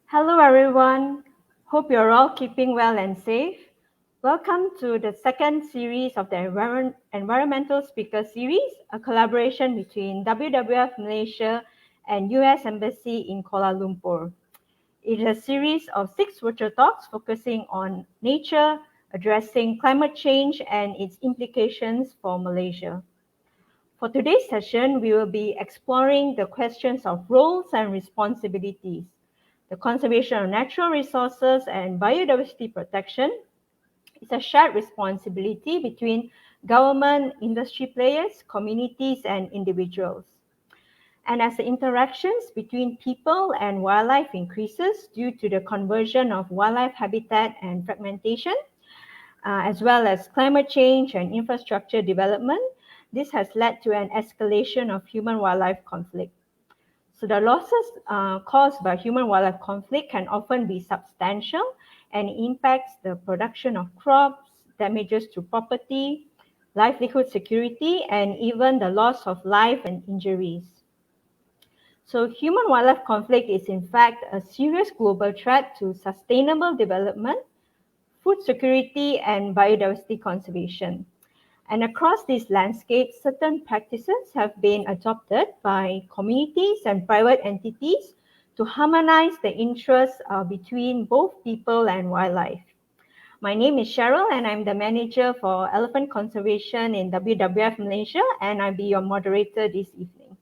Hello everyone, hope you're all keeping well and safe. Welcome to the second series of the Environmental Speaker Series, a collaboration between WWF Malaysia and U.S. Embassy in Kuala Lumpur. It is a series of 6 virtual talks focusing on nature, addressing climate change and its implications for Malaysia. For today's session, we will be exploring the questions of roles and responsibilities, the conservation of natural resources and biodiversity protection. It's a shared responsibility between government, industry players, communities, and individuals. And as the interactions between people and wildlife increases due to the conversion of wildlife habitat and fragmentation, as well as climate change and infrastructure development, this has led to an escalation of human-wildlife conflict. So the losses caused by human-wildlife conflict can often be substantial and impacts the production of crops, damages to property, livelihood security, and even the loss of life and injuries. So human-wildlife conflict is in fact a serious global threat to sustainable development, food security, and biodiversity conservation. And across this landscape, certain practices have been adopted by communities and private entities to harmonize the interests between both people and wildlife. My name is Cheryl, and I'm the manager for elephant conservation in WWF Malaysia, and I'll be your moderator this evening.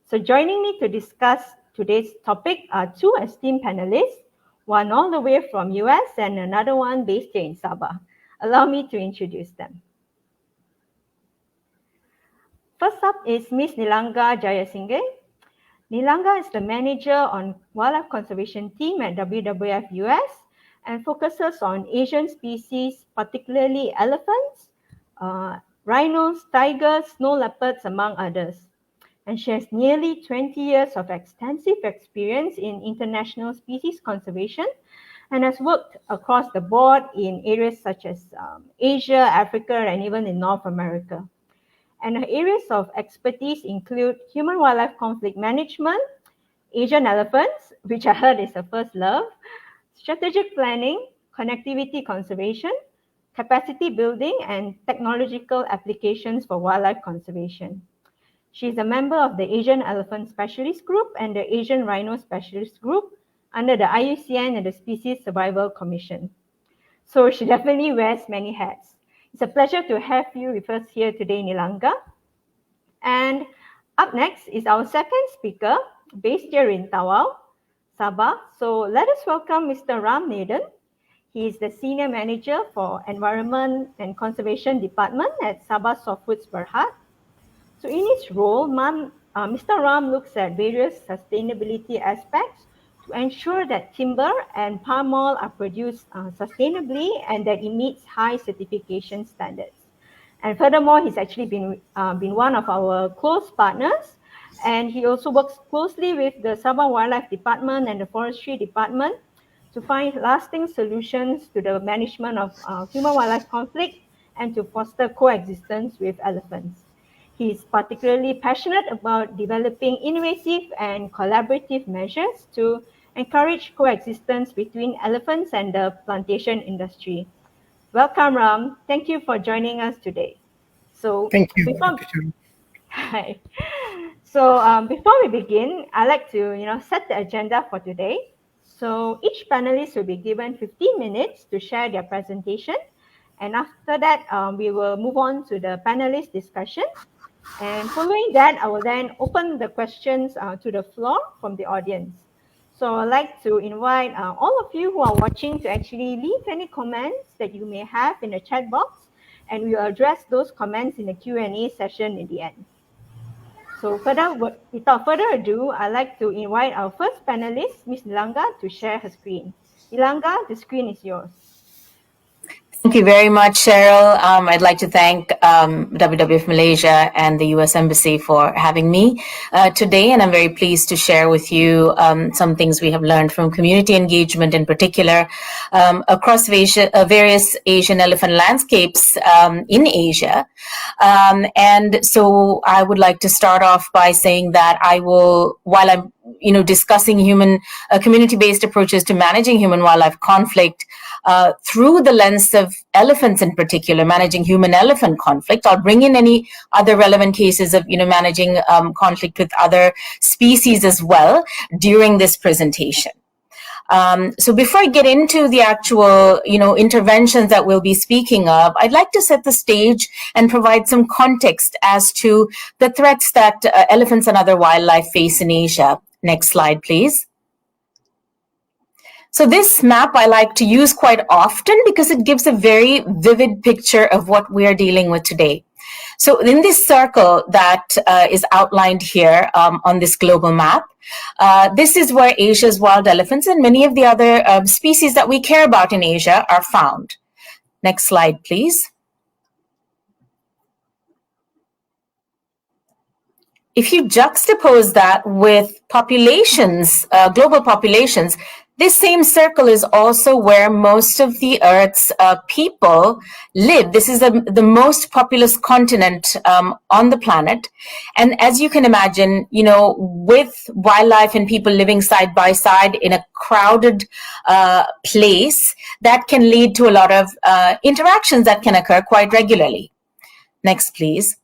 So joining me to discuss today's topic are 2 esteemed panelists, one all the way from US and another one based here in Sabah. Allow me to introduce them. First up is Ms. Nilanga Jayasinghe. Nilanga is the manager on wildlife conservation team at WWF U.S. and focuses on Asian species, particularly elephants, rhinos, tigers, snow leopards, among others. And she has nearly 20 years of extensive experience in international species conservation and has worked across the board in areas such as Asia, Africa, and even in North America. And her areas of expertise include human-wildlife conflict management, Asian elephants, which I heard is her first love, strategic planning, connectivity conservation, capacity building, and technological applications for wildlife conservation. She is a member of the Asian Elephant Specialist Group and the Asian Rhino Specialist Group under the IUCN and the Species Survival Commission. So she definitely wears many hats. It's a pleasure to have you with us here today, Nilanga. And up next is our second speaker, based here in Tawau, Sabah. So let us welcome Mr. Ram Maiden. He is the Senior Manager for Environment and Conservation Department at Sabah Softwoods Berhad. So in his role, Mr. Ram looks at various sustainability aspects to ensure that timber and palm oil are produced sustainably and that it meets high certification standards. And furthermore, he's actually been one of our close partners, and he also works closely with the Sabah Wildlife Department and the Forestry Department to find lasting solutions to the management of human-wildlife conflict and to foster coexistence with elephants. He's particularly passionate about developing innovative and collaborative measures to encourage coexistence between elephants and the plantation industry. Welcome, Ram. Thank you for joining us today. So Thank you. Hi. So before we begin, I'd like to set the agenda for today. So each panelist will be given 15 minutes to share their presentation. And after that, we will move on to the panelist discussion. And following that, I will then open the questions to the floor from the audience. So I'd like to invite all of you who are watching to actually leave any comments that you may have in the chat box, and we will address those comments in the Q&A session in the end. So without further ado, I'd like to invite our first panelist, Ms. Nilanga, to share her screen. Nilanga, the screen is yours. Thank you very much, Cheryl. I'd like to thank WWF Malaysia and the U.S. Embassy for having me today, and I'm very pleased to share with you some things we have learned from community engagement in particular across various Asian elephant landscapes in Asia. And so I would like to start off by saying that I will, while I'm discussing community-based approaches to managing human-wildlife conflict, through the lens of elephants in particular, managing human-elephant conflict. I'll bring in any other relevant cases of managing conflict with other species as well during this presentation. So before I get into the actual interventions that we'll be speaking of, I'd like to set the stage and provide some context as to the threats that elephants and other wildlife face in Asia. Next slide, please. So this map I like to use quite often because it gives a very vivid picture of what we are dealing with today. So in this circle that is outlined here on this global map, this is where Asia's wild elephants and many of the other species that we care about in Asia are found. Next slide, please. If you juxtapose that with populations, global populations, this same circle is also where most of the Earth's people live. This is the most populous continent on the planet. And as you can imagine, with wildlife and people living side by side in a crowded place, that can lead to a lot of interactions that can occur quite regularly. Next, please.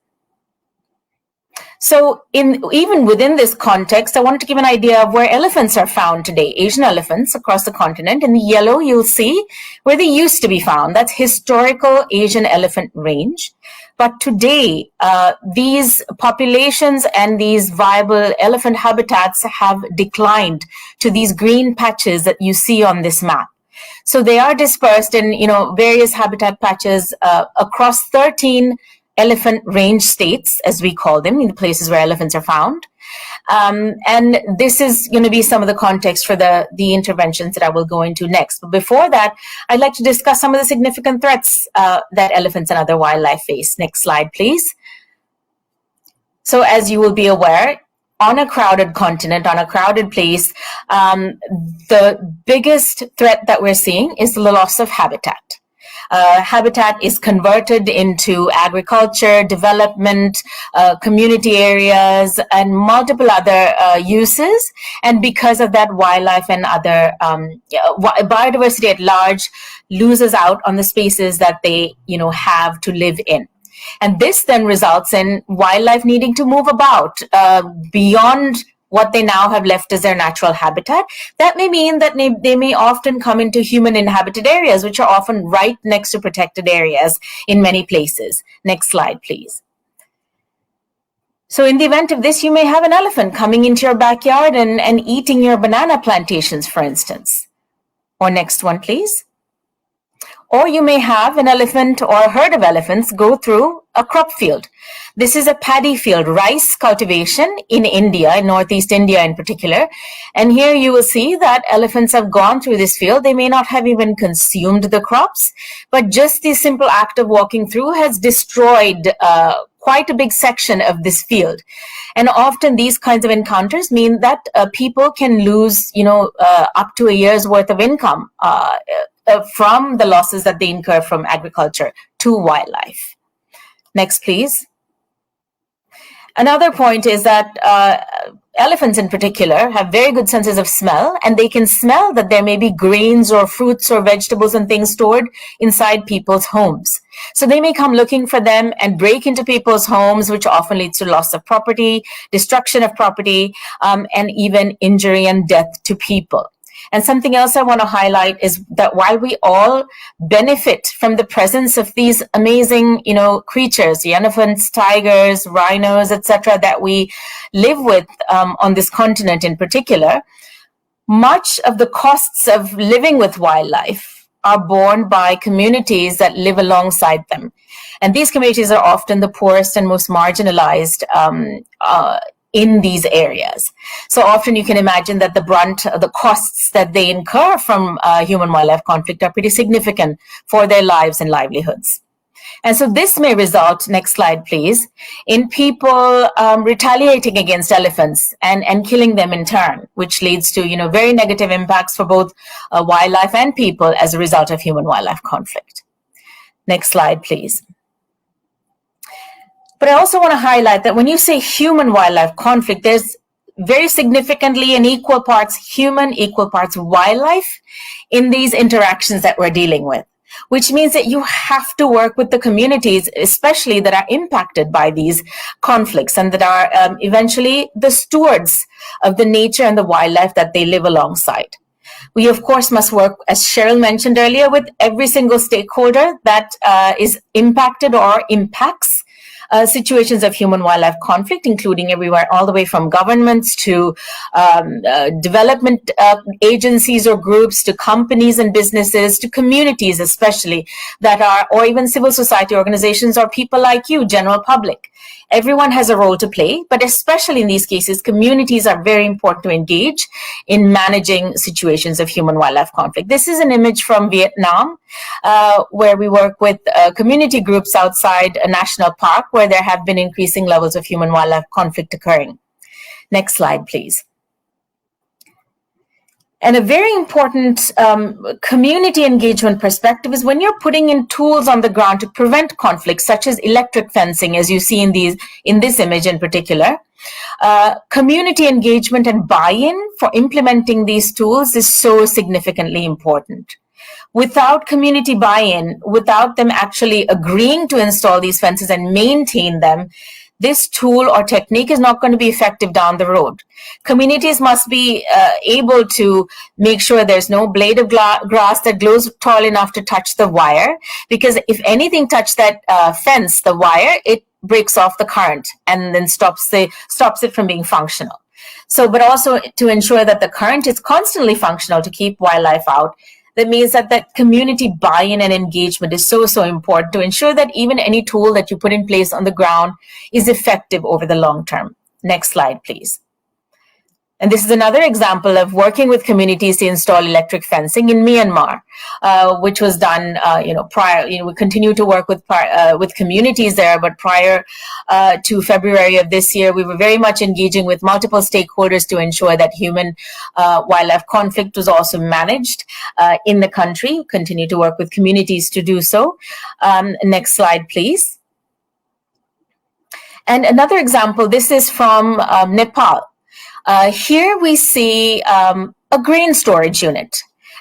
So even within this context, I wanted to give an idea of where elephants are found today, Asian elephants across the continent. In the yellow, you'll see where they used to be found. That's historical Asian elephant range. But today, these populations and these viable elephant habitats have declined to these green patches that you see on this map. So they are dispersed in various habitat patches across 13 elephant range states, as we call them, in the places where elephants are found. And this is going to be some of the context for the interventions that I will go into next. But before that, I'd like to discuss some of the significant threats that elephants and other wildlife face. Next slide, please. So as you will be aware, on a crowded continent, on a crowded place, the biggest threat that we're seeing is the loss of habitat. Habitat is converted into agriculture, development, community areas, and multiple other uses. And because of that, wildlife and other biodiversity at large loses out on the spaces that they have to live in. And this then results in wildlife needing to move about beyond what they now have left as their natural habitat. That may mean that they may often come into human inhabited areas, which are often right next to protected areas in many places. Next slide, please. So in the event of this, you may have an elephant coming into your backyard and eating your banana plantations, for instance. Or next one, please. Or you may have an elephant or a herd of elephants go through a crop field. This is a paddy field, rice cultivation in India, in Northeast India in particular. And here you will see that elephants have gone through this field. They may not have even consumed the crops, but just the simple act of walking through has destroyed quite a big section of this field. And often these kinds of encounters mean that people can lose, up to a year's worth of income from the losses that they incur from agriculture to wildlife. Next, please. Another point is that elephants in particular have very good senses of smell, and they can smell that there may be grains or fruits or vegetables and things stored inside people's homes. So they may come looking for them and break into people's homes, which often leads to loss of property, destruction of property, and even injury and death to people. And something else I want to highlight is that while we all benefit from the presence of these amazing, creatures, the elephants, tigers, rhinos, etc., that we live with on this continent in particular, much of the costs of living with wildlife are borne by communities that live alongside them. And these communities are often the poorest and most marginalized in these areas. So often you can imagine that the costs that they incur from human-wildlife conflict are pretty significant for their lives and livelihoods. And so this may result, next slide please, in people retaliating against elephants and killing them in turn, which leads to very negative impacts for both wildlife and people as a result of human-wildlife conflict. Next slide please. But I also want to highlight that when you say human-wildlife conflict, there's very significantly an equal parts human, equal parts wildlife in these interactions that we're dealing with, which means that you have to work with the communities, especially that are impacted by these conflicts and that are eventually the stewards of the nature and the wildlife that they live alongside. We, of course, must work, as Cheryl mentioned earlier, with every single stakeholder that is impacted or impacts situations of human-wildlife conflict, including everywhere, all the way from governments to development agencies or groups, to companies and businesses, to communities especially that are, or even civil society organizations or people like you, general public. Everyone has a role to play, but especially in these cases, communities are very important to engage in managing situations of human-wildlife conflict. This is an image from Vietnam, where we work with community groups outside a national park where there have been increasing levels of human-wildlife conflict occurring. Next slide, please. And a very important community engagement perspective is when you're putting in tools on the ground to prevent conflicts, such as electric fencing, as you see in this image in particular. Community engagement and buy-in for implementing these tools is so significantly important. Without community buy-in, without them actually agreeing to install these fences and maintain them, this tool or technique is not going to be effective down the road. Communities must be able to make sure there's no blade of grass that grows tall enough to touch the wire, because if anything touched that fence, the wire, it breaks off the current and then stops it from being functional. So, but also to ensure that the current is constantly functional to keep wildlife out. That means that community buy-in and engagement is so important to ensure that even any tool that you put in place on the ground is effective over the long term. Next slide, please. And this is another example of working with communities to install electric fencing in Myanmar, which was done, prior. We continue to work with communities there, but prior to February of this year, we were very much engaging with multiple stakeholders to ensure that human-wildlife conflict was also managed in the country. We continue to work with communities to do so. Next slide, please. And another example, this is from Nepal. Here we see a grain storage unit.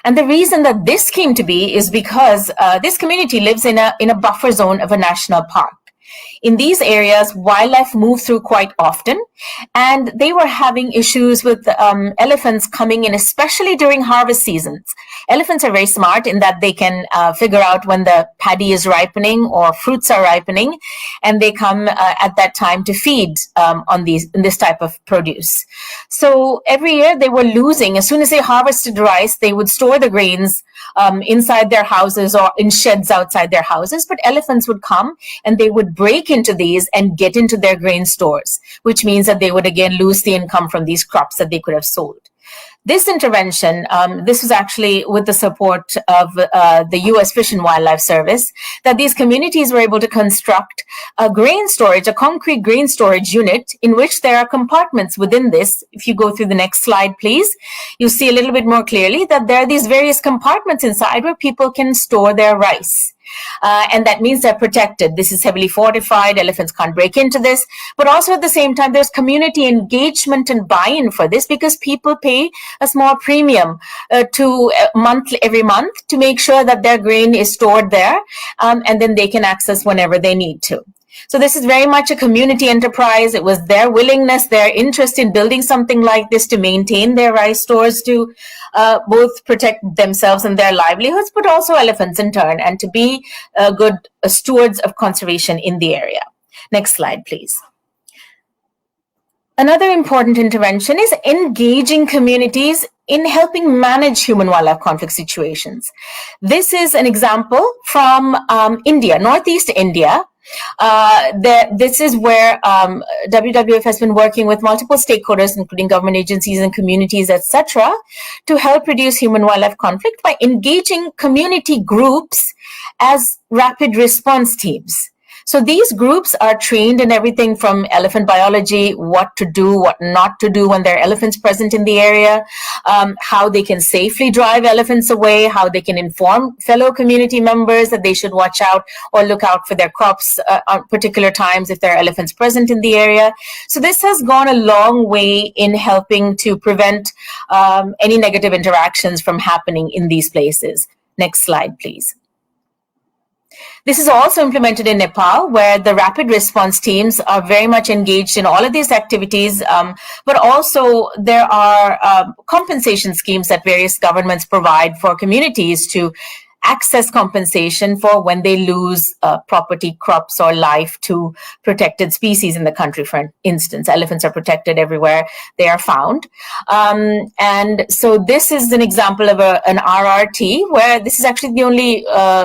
And the reason that this came to be is because this community lives in a buffer zone of a national park. In these areas, wildlife move through quite often, and they were having issues with elephants coming in, especially during harvest seasons. Elephants are very smart in that they can figure out when the paddy is ripening or fruits are ripening, and they come at that time to feed on this type of produce. So every year they were losing. As soon as they harvested rice, they would store the grains inside their houses or in sheds outside their houses, but elephants would come and they would break into these and get into their grain stores, which means that they would again lose the income from these crops that they could have sold. This intervention, this was actually with the support of the U.S. Fish and Wildlife Service, that these communities were able to construct a concrete grain storage unit in which there are compartments within this. If you go through the next slide, please, you see a little bit more clearly that there are these various compartments inside where people can store their rice. And that means they're protected. This is heavily fortified. Elephants can't break into this. But also at the same time, there's community engagement and buy-in for this because people pay a small premium every month to make sure that their grain is stored there, and then they can access whenever they need to. So this is very much a community enterprise. It was their willingness, their interest in building something like this to maintain their rice stores, to both protect themselves and their livelihoods, but also elephants in turn, and to be good stewards of conservation in the area. Next slide, please. Another important intervention is engaging communities in helping manage human-wildlife conflict situations. This is an example from India, Northeast India, This is where WWF has been working with multiple stakeholders, including government agencies and communities, etc., to help reduce human-wildlife conflict by engaging community groups as rapid response teams. So these groups are trained in everything from elephant biology, what to do, what not to do when there are elephants present in the area, how they can safely drive elephants away, how they can inform fellow community members that they should watch out or look out for their crops at particular times if there are elephants present in the area. So this has gone a long way in helping to prevent any negative interactions from happening in these places. Next slide, please. This is also implemented in Nepal, where the rapid response teams are very much engaged in all of these activities, but also there are compensation schemes that various governments provide for communities to access compensation for when they lose property, crops, or life to protected species in the country. For instance, elephants are protected everywhere they are found. And so this is an example of an RRT, where this is actually the only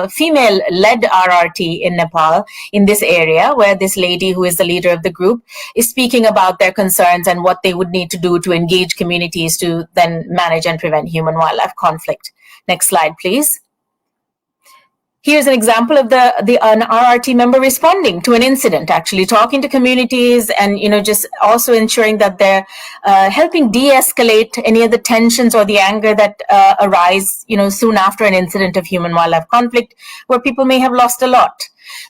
female-led RRT in Nepal in this area, where this lady, who is the leader of the group, is speaking about their concerns and what they would need to do to engage communities to then manage and prevent human-wildlife conflict. Next slide, please. Here's an example of an RRT member responding to an incident, actually talking to communities and, just also ensuring that they're helping de-escalate any of the tensions or the anger that arise, soon after an incident of human-wildlife conflict where people may have lost a lot.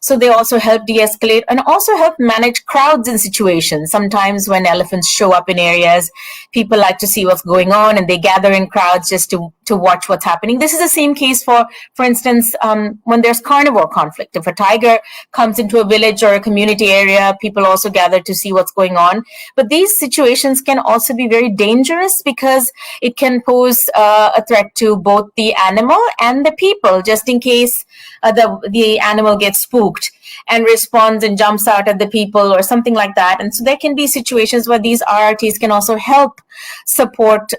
So they also help de-escalate and also help manage crowds in situations. Sometimes when elephants show up in areas, people like to see what's going on and they gather in crowds just to watch what's happening. This is the same case for instance, when there's carnivore conflict. If a tiger comes into a village or a community area, people also gather to see what's going on. But these situations can also be very dangerous because it can pose a threat to both the animal and the people, just in case the animal gets spooked and responds and jumps out at the people or something like that. And so there can be situations where these RRTs can also help support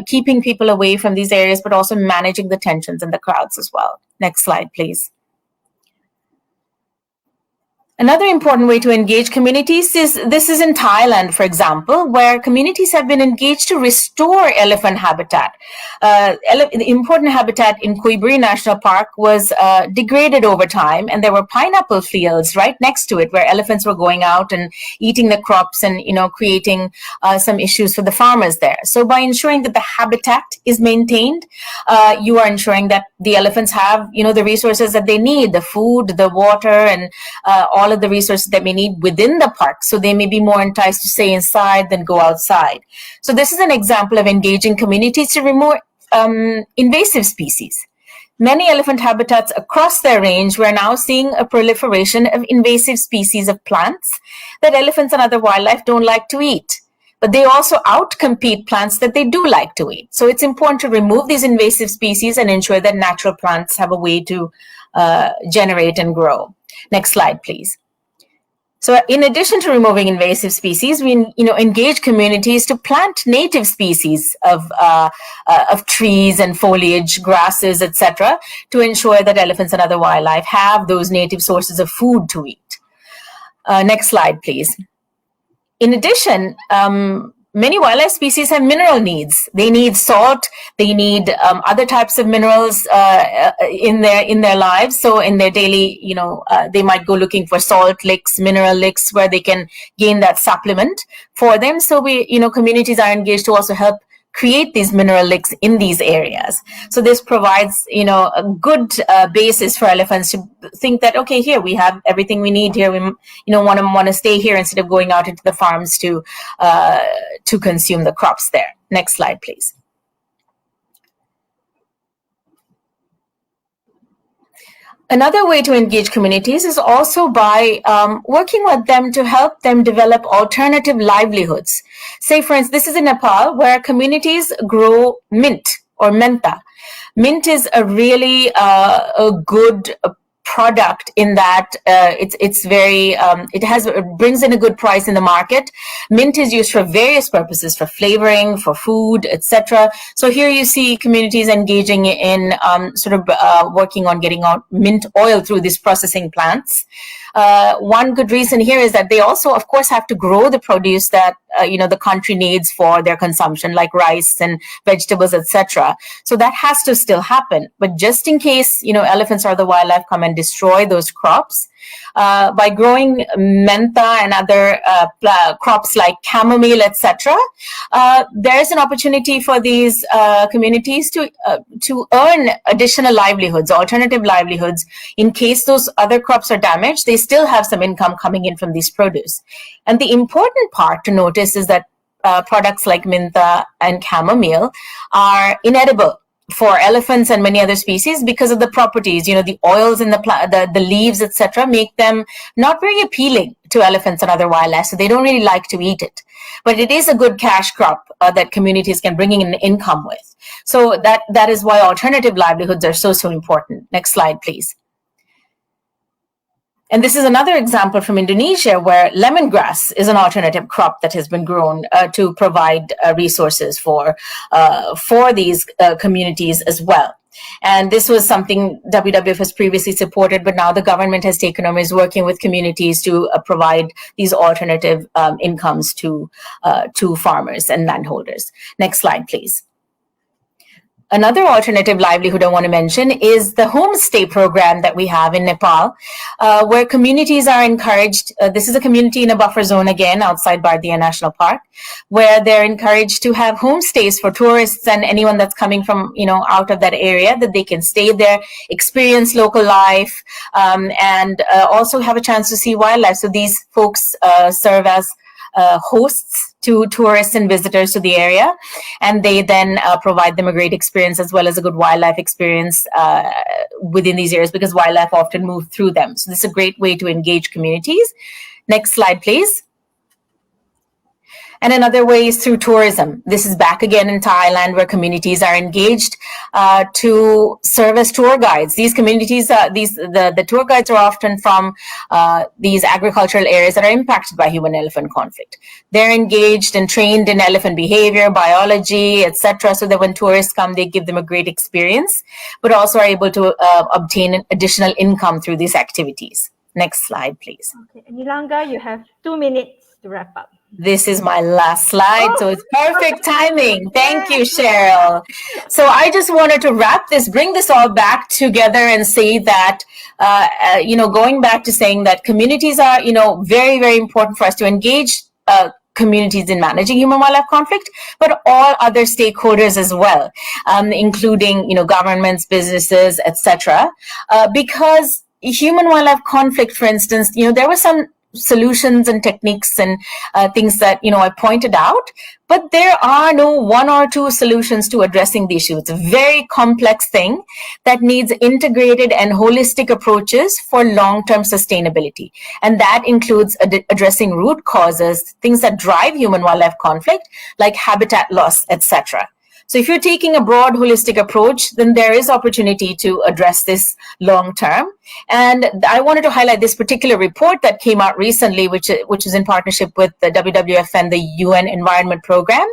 keeping people away from these areas, but also managing the tensions in the crowds as well. Next slide, please. Another important way to engage communities is in Thailand, for example, where communities have been engaged to restore elephant habitat. The important habitat in Kuiburi National Park was degraded over time, and there were pineapple fields right next to it where elephants were going out and eating the crops and, creating some issues for the farmers there. So by ensuring that the habitat is maintained, you are ensuring that the elephants have, the resources that they need, the food, the water, and all of the resources that they need within the park, so they may be more enticed to stay inside than go outside. So this is an example of engaging communities to remove invasive species. Many elephant habitats across their range, we're now seeing a proliferation of invasive species of plants that elephants and other wildlife don't like to eat. But they also outcompete plants that they do like to eat. So it's important to remove these invasive species and ensure that natural plants have a way to generate and grow. Next slide, please. So in addition to removing invasive species, we engage communities to plant native species of trees and foliage, grasses, etc., to ensure that elephants and other wildlife have those native sources of food to eat. Next slide, please. In addition, many wildlife species have mineral needs. They need salt. They need other types of minerals in their lives. So in their daily, they might go looking for salt licks, mineral licks, where they can gain that supplement for them. So communities are engaged to also help create these mineral licks in these areas. So this provides, a good basis for elephants to think that, okay, here we have everything we need here. We, want to stay here instead of going out into the farms to consume the crops there. Next slide, please. Another way to engage communities is also by working with them to help them develop alternative livelihoods. Say, for instance, this is in Nepal, where communities grow mint or mentha. Mint is a really a good product in that it's very it brings in a good price in the market. Mint is used for various purposes, for flavoring, for food, etc. So here you see communities engaging in working on getting out mint oil through these processing plants. one good reason here is that they also, of course, have to grow the produce that the country needs for their consumption, like rice and vegetables, etc. So that has to still happen. But just in case elephants or the wildlife come and destroy those crops, by growing mentha and other crops like chamomile, etc., there is an opportunity for these communities to earn additional livelihoods, alternative livelihoods. In case those other crops are damaged, they still have some income coming in from these produce. And the important part to notice is that products like mentha and chamomile are inedible for elephants and many other species because of the properties. The oils in the leaves, etc., make them not very appealing to elephants and other wildlife, so they don't really like to eat it. But it is a good cash crop that communities can bring in income with. So that is why alternative livelihoods are so important. Next slide, please. And this is another example from Indonesia where lemongrass is an alternative crop that has been grown to provide resources for these communities as well. And this was something WWF has previously supported, but now the government has taken over, is working with communities to provide these alternative incomes to farmers and landholders. Next slide, please. Another alternative livelihood I want to mention is the homestay program that we have in Nepal, where communities are encouraged. This is a community in a buffer zone, again, outside Bardia National Park, where they're encouraged to have homestays for tourists and anyone that's coming from, out of that area, that they can stay there, experience local life, and also have a chance to see wildlife. So these folks serve as hosts to tourists and visitors to the area, and they then provide them a great experience as well as a good wildlife experience within these areas, because wildlife often move through them. So this is a great way to engage communities. Next slide, please. And another way is through tourism. This is back again in Thailand, where communities are engaged to serve as tour guides. These communities, the tour guides are often from these agricultural areas that are impacted by human-elephant conflict. They're engaged and trained in elephant behavior, biology, etc., so that when tourists come, they give them a great experience, but also are able to obtain an additional income through these activities. Next slide, please. Okay, Nilanga, you have 2 minutes to wrap up. This is my last slide, so it's perfect timing. Thank you, Cheryl. So I just wanted to wrap this, bring this all back together and say that, going back to saying that communities are, very, very important for us to engage communities in managing human-wildlife conflict, but all other stakeholders as well, including, governments, businesses, etc. Because human-wildlife conflict, for instance, there were some solutions and techniques and things that I pointed out, but there are no one or two solutions to addressing the issue. It's a very complex thing that needs integrated and holistic approaches for long-term sustainability, and that includes addressing root causes, things that drive human-wildlife conflict, like habitat loss, etc. So if you're taking a broad holistic approach, then there is opportunity to address this long term. And I wanted to highlight this particular report that came out recently, which is in partnership with the WWF and the UN Environment Program,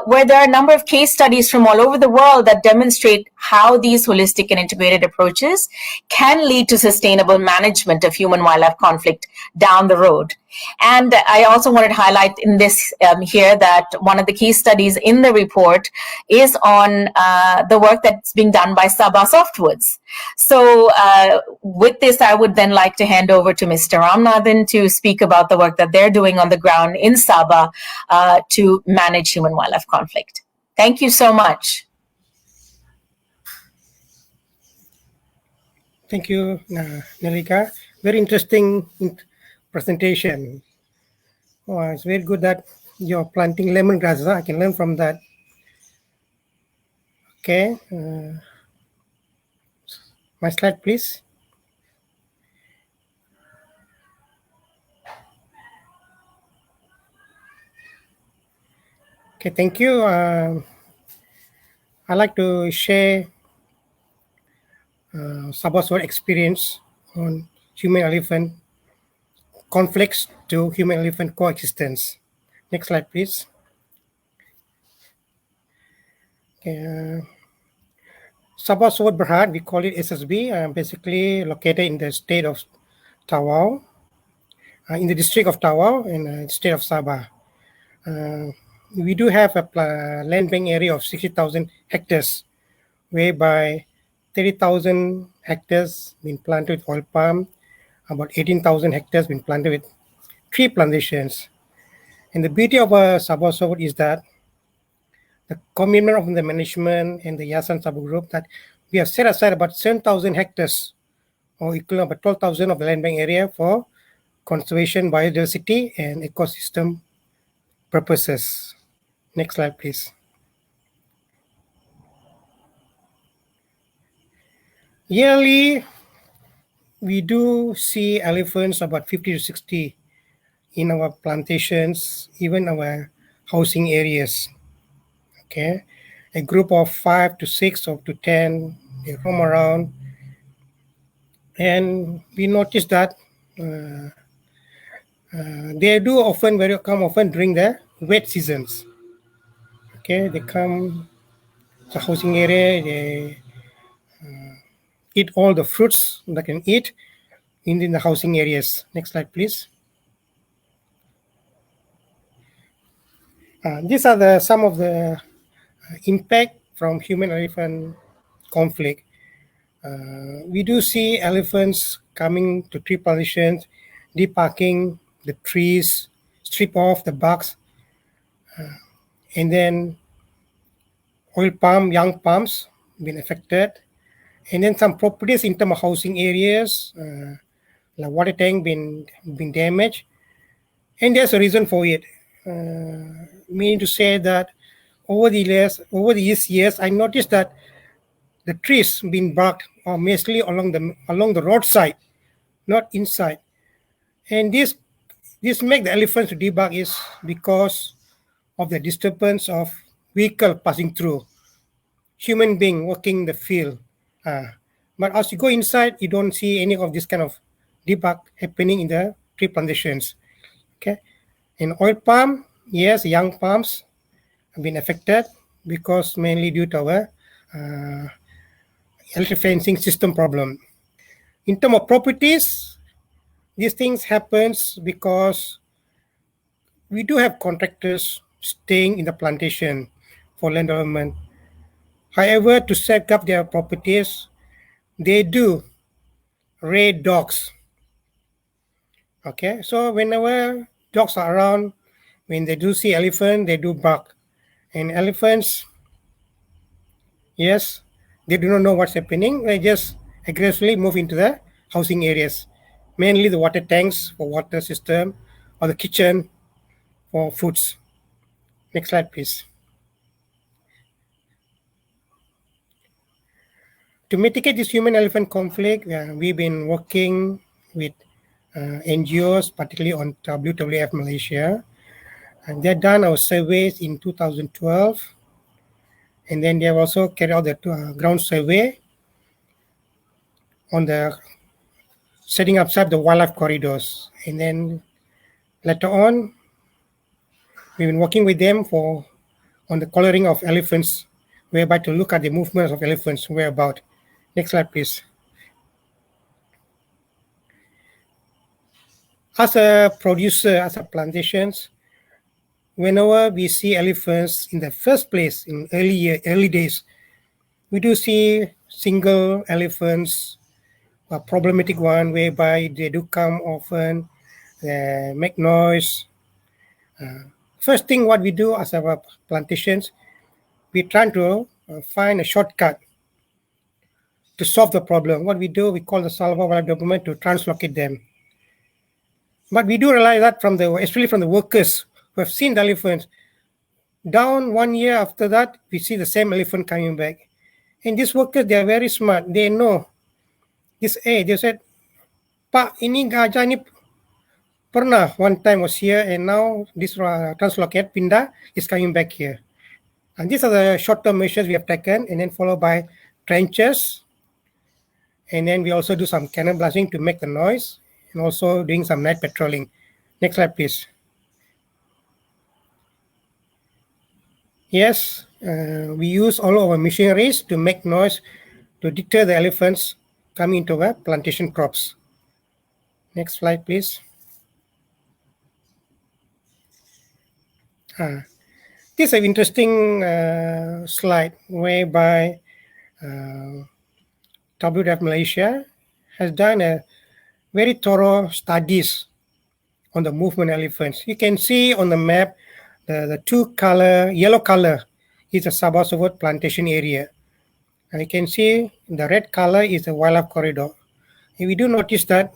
where there are a number of case studies from all over the world that demonstrate how these holistic and integrated approaches can lead to sustainable management of human-wildlife conflict down the road. And I also wanted to highlight in this here that one of the key studies in the report is on the work that's being done by Sabah Softwoods. So with this, I would then like to hand over to Mr. Ramnathan to speak about the work that they're doing on the ground in Sabah to manage human-wildlife conflict. Thank you so much. Thank you, Nilanga. Very interesting presentation. Oh, it's very good that you're planting lemongrass. I can learn from that. Okay. My slide, please. Okay, thank you. I'd like to share Sabah's experience on human-elephant conflicts to human-elephant coexistence. Next slide, please. Okay, Sabah Softwoods Berhad, we call it SSB, basically located in the state of Tawau, in the district of Tawau in the state of Sabah. We do have a land bank area of 60,000 hectares, whereby 30,000 hectares been planted with oil palm, about 18,000 hectares been planted with tree plantations. And the beauty of Sabah Softwood is that the commitment of the management and the Yayasan Sabah Group that we have set aside about 7,000 hectares or equivalent about 12,000 of the land bank area for conservation, biodiversity, and ecosystem purposes. Next slide, please. Yearly, we do see elephants about 50 to 60 in our plantations, even our housing areas. Okay, a group of 5 to 6 or to 10, they roam around, and we notice that they do come often during the wet seasons. Okay, they come to the housing area, they eat all the fruits they can eat in the housing areas. Next slide, please. These are some of the impact from human-elephant conflict. We do see elephants coming to tree plantations, debarking the trees, strip off the barks, and then oil palm, young palms been affected, and then some properties in terms of housing areas, like water tank been damaged, and there's a reason for it. Meaning to say that over these years, I noticed that the trees been barked mostly along the roadside, not inside, and this make the elephants to debark is because of the disturbance of vehicle passing through, human being walking the field. But as you go inside, you don't see any of this kind of debark happening in the tree plantations. Okay, in oil palm, yes, young palms have been affected because mainly due to our electric fencing system problem. In terms of properties, these things happens because we do have contractors staying in the plantation for land development. However, to set up their properties, they do raid dogs. Okay, so whenever dogs are around, when they do see elephant, they do bark. And elephants, yes, they do not know what's happening. They just aggressively move into the housing areas, mainly the water tanks for water system or the kitchen for foods. Next slide, please. To mitigate this human-elephant conflict, we've been working with NGOs, particularly on WWF Malaysia. And they've done our surveys in 2012. And then they have also carried out the ground survey on the setting up the wildlife corridors. And then later on, we've been working with them on the collaring of elephants, whereby to look at the movements of elephants whereabout. Next slide, please. As a producer, as a plantations, whenever we see elephants in the first place in early days, we do see single elephants, a problematic one whereby they do come often, make noise. First thing what we do as our plantations, we try to find a shortcut to solve the problem. What we do, we call the Sabah Wildlife Development to translocate them. But we do realize that especially from the workers who have seen the elephants, down 1 year after that, we see the same elephant coming back. And these workers, they are very smart. They know this. They said, Pak, ini gajah ni pernah one time was here, and now this translocate pindah is coming back here. And these are the short-term measures we have taken, and then followed by trenches. And then we also do some cannon blasting to make the noise, and also doing some night patrolling. Next slide, please. Yes, we use all of our machineries to make noise to deter the elephants coming into our plantation crops. Next slide, please. This is an interesting slide whereby WWF Malaysia has done a very thorough studies on the movement elephants. You can see on the map the yellow color is the Sabah Softwoods plantation area. And you can see the red color is the wildlife corridor. And we do notice that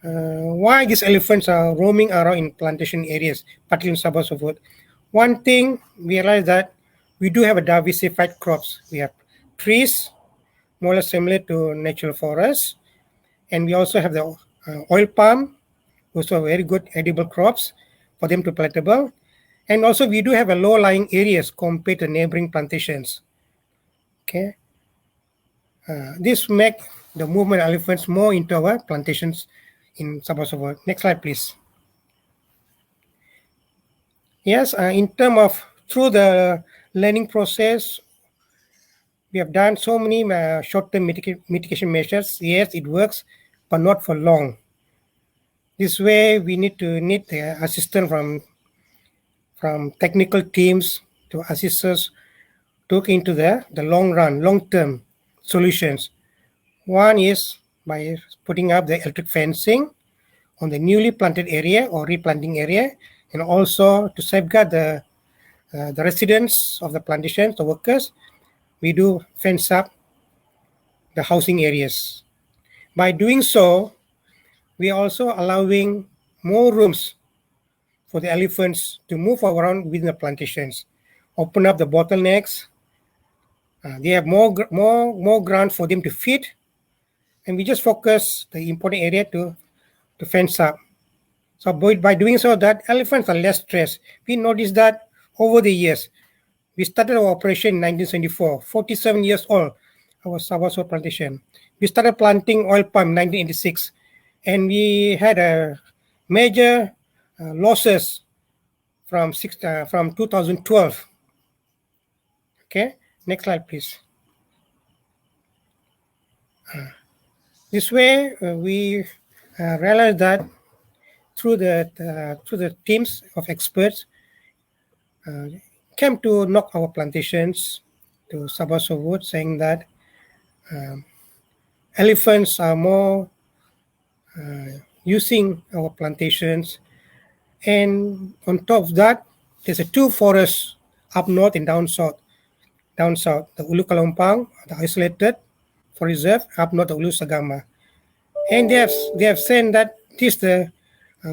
why these elephants are roaming around in plantation areas, particularly in Sabah Softwoods. One thing we realize that we do have a diversified crops. We have trees, more or less similar to natural forests, and we also have the oil palm, also very good edible crops for them to plantable. And also we do have a low-lying areas compared to neighboring plantations. Okay, this make the movement elephants more into our plantations in Sabah Softwoods. Next slide, please. Yes, in terms of through the learning process, we have done so many short-term mitigation measures. Yes, it works, but not for long. This way, we need the assistance from technical teams to assist us to look into the long-term solutions. One is by putting up the electric fencing on the newly planted area or replanting area, and also to safeguard the residents of the plantations, the workers. We do fence up the housing areas. By doing so, we are also allowing more rooms for the elephants to move around within the plantations, open up the bottlenecks. They have more ground for them to feed, and we just focus the important area to fence up. So by doing so, that elephants are less stressed. We noticed that over the years. We started our operation in 1974, 47 years old, our Sabah Softwoods plantation. We started planting oil palm in 1986, and we had a major losses from 2012. Okay, next slide, please. This way, we realized that through the teams of experts, came to knock our plantations to Sabah Softwoods, saying that elephants are more using our plantations, and on top of that, there's two forests up north and down south. The Ulu Kalampang, the isolated forest reserve, up north the Ulu Sagama, and they have said that the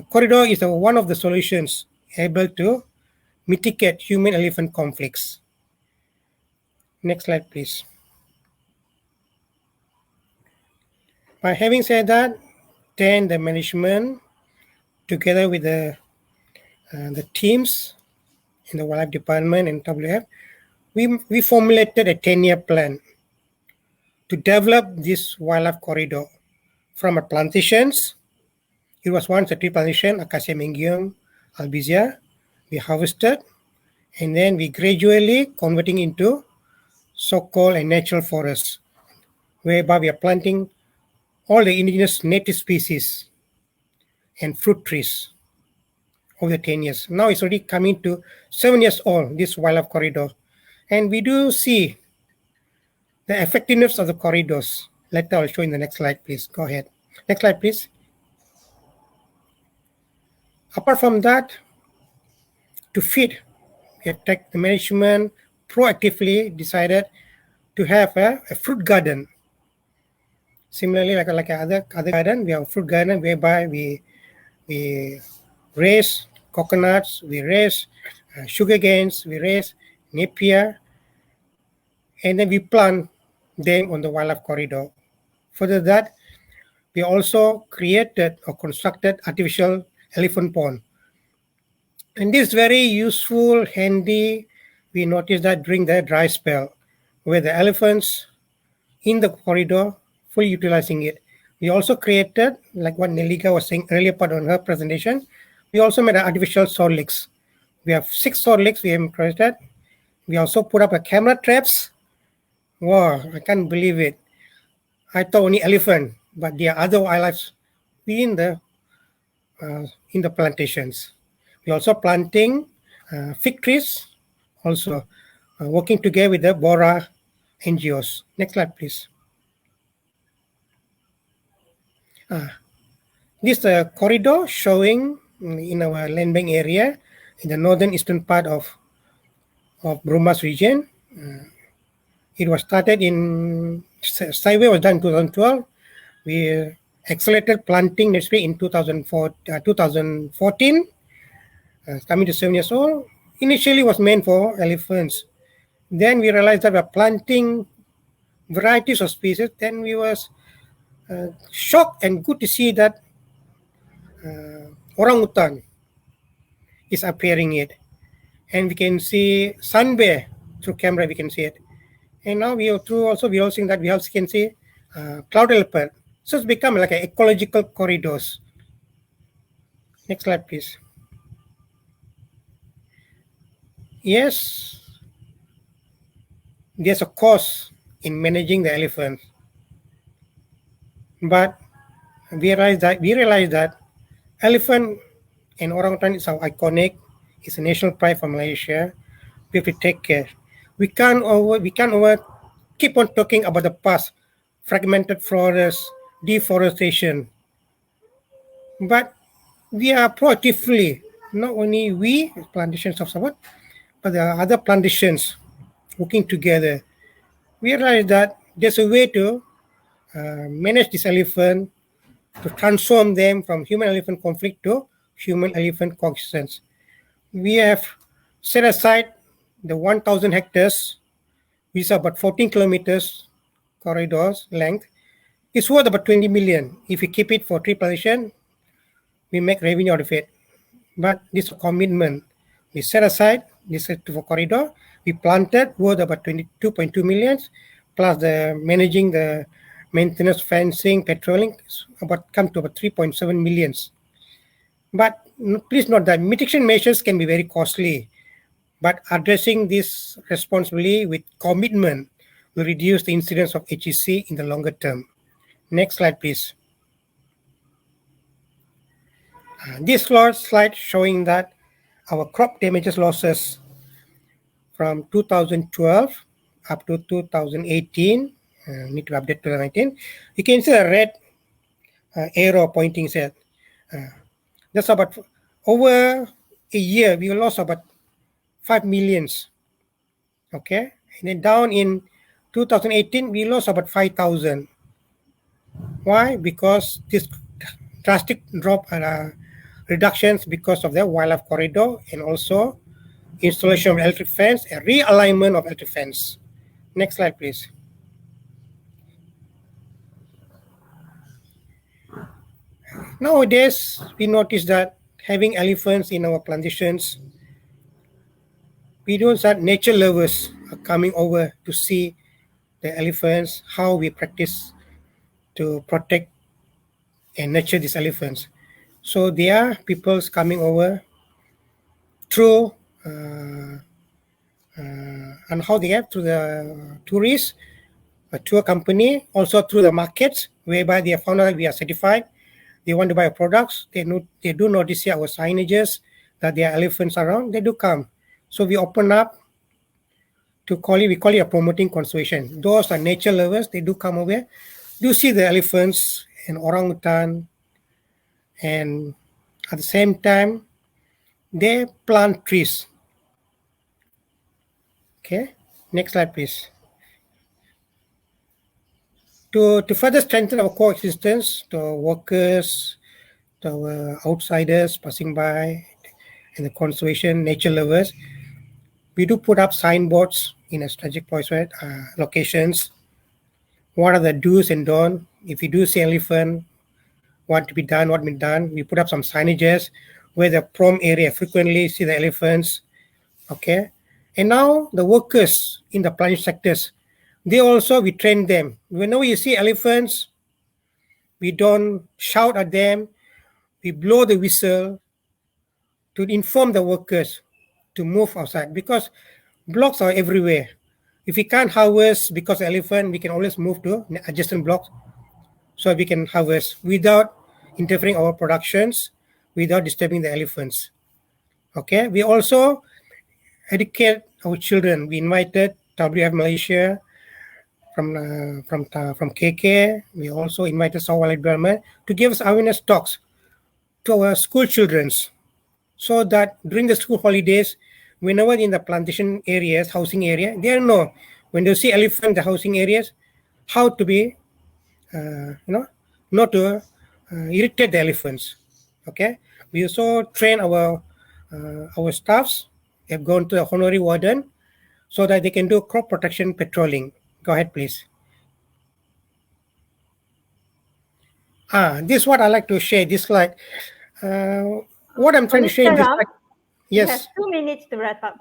corridor is one of the solutions able to mitigate human-elephant conflicts. Next slide, please. By having said that, then the management, together with the teams in the wildlife department and WWF, we formulated a 10-year plan to develop this wildlife corridor from our plantations. It was once a tree plantation, Acacia mengium, albizia. We harvested, and then we gradually converting into so-called a natural forest, whereby we are planting all the indigenous native species and fruit trees over the 10 years. Now it's already coming to 7 years old, this wildlife corridor. And we do see the effectiveness of the corridors. Later I'll show in the next slide, please. Go ahead. Next slide, please. Apart from that, to feed, the management proactively decided to have a fruit garden. Similarly, like other garden, we have a fruit garden whereby we raise coconuts, we raise sugar canes, we raise napier, and then we plant them on the wildlife corridor. Further that, we also created or constructed artificial elephant pond. And this is very useful, handy. We noticed that during the dry spell, where the elephants in the corridor fully utilizing it. We also created, like what Nilanga was saying earlier part on her presentation, we also made artificial salt licks. We have 6 salt licks we have created. We also put up a camera traps. Wow, I can't believe it. I thought only elephant, but there are other wildlife within the in the plantations. We also planting fig trees, also working together with the Bora NGOs. Next slide, please. This corridor showing in our land bank area in the northern eastern part of Brumas region. It was started in survey was done in 2012. We accelerated planting next week in 2014. Coming to 7 years old. Initially was meant for elephants. Then we realized that we're planting varieties of species. Then we was shocked and good to see that orangutan is appearing it. And we can see sun bear through camera, we can see it. And now we also seeing that we also can see cloud leopard. So it's become like an ecological corridors. Next slide, please. Yes, there's a cost in managing the elephant, but we realize that elephant and orangutan is our iconic. It's a national pride for Malaysia. We have to take care. We can't keep on talking about the past, fragmented forests, deforestation. But we are proactively, not only we, plantations of Sabah, but there are other plantations working together. We realize that there's a way to manage this elephant, to transform them from human-elephant conflict to human-elephant coexistence. We have set aside the 1,000 hectares, which is about 14 kilometers corridors length. It's worth about 20 million. If we keep it for tree plantation, we make revenue out of it. But this is a commitment. We set aside this for corridor. We planted worth about 22.2 million, plus the managing the maintenance, fencing, patrolling, about come to about 3.7 millions. But please note that mitigation measures can be very costly, but addressing this responsibly with commitment will reduce the incidence of HEC in the longer term. Next slide, please. This slide showing that our crop damages losses from 2012 up to 2018, need to update 2019. You can see a red arrow pointing there. That's about over a year, we lost about 5 millions. Okay, and then down in 2018, we lost about 5,000. Why? Because this drastic drop reductions because of the wildlife corridor and also installation of electric fence and realignment of electric fence. Next slide, please. Nowadays, we notice that having elephants in our plantations, we know that nature lovers are coming over to see the elephants, how we practice to protect and nurture these elephants. So there are people coming over through and how they have through the tourists, a tour company, also through the markets, whereby they have found out that we are certified. They want to buy products. They do notice our signages that there are elephants around. They do come. So we open up to we call it a promoting conservation. Those are nature lovers. They do come over, do see the elephants and orangutan, and at the same time, they plant trees. Okay, next slide, please. To further strengthen our coexistence, to our workers, to our outsiders passing by, and the conservation nature lovers, we do put up signboards in a strategic locations. What are the do's and don'ts? If you do see elephant, what to be done, what be done. We put up some signages where the prom area frequently see the elephants. Okay, and now the workers in the planting sectors, we train them. Whenever you see elephants, we don't shout at them. We blow the whistle to inform the workers to move outside, because blocks are everywhere. If we can't harvest because of elephant, we can always move to adjacent blocks so we can harvest without interfering our productions, without disturbing the elephants. Okay, we also educate our children. We invited WWF Malaysia from KK. We also invited Sabah Wildlife Development to give us awareness talks to our school childrens, so that during the school holidays, whenever in the plantation areas, housing area, they know when they see elephant in the housing areas, how to be, not to irritate the elephants. Okay, we also train our staffs. They have gone to the honorary warden so that they can do crop protection patrolling. Go ahead, please. This is what I like to share. This slide. What I'm trying to share in this slide. Yes. Yes. You have 2 minutes to wrap up.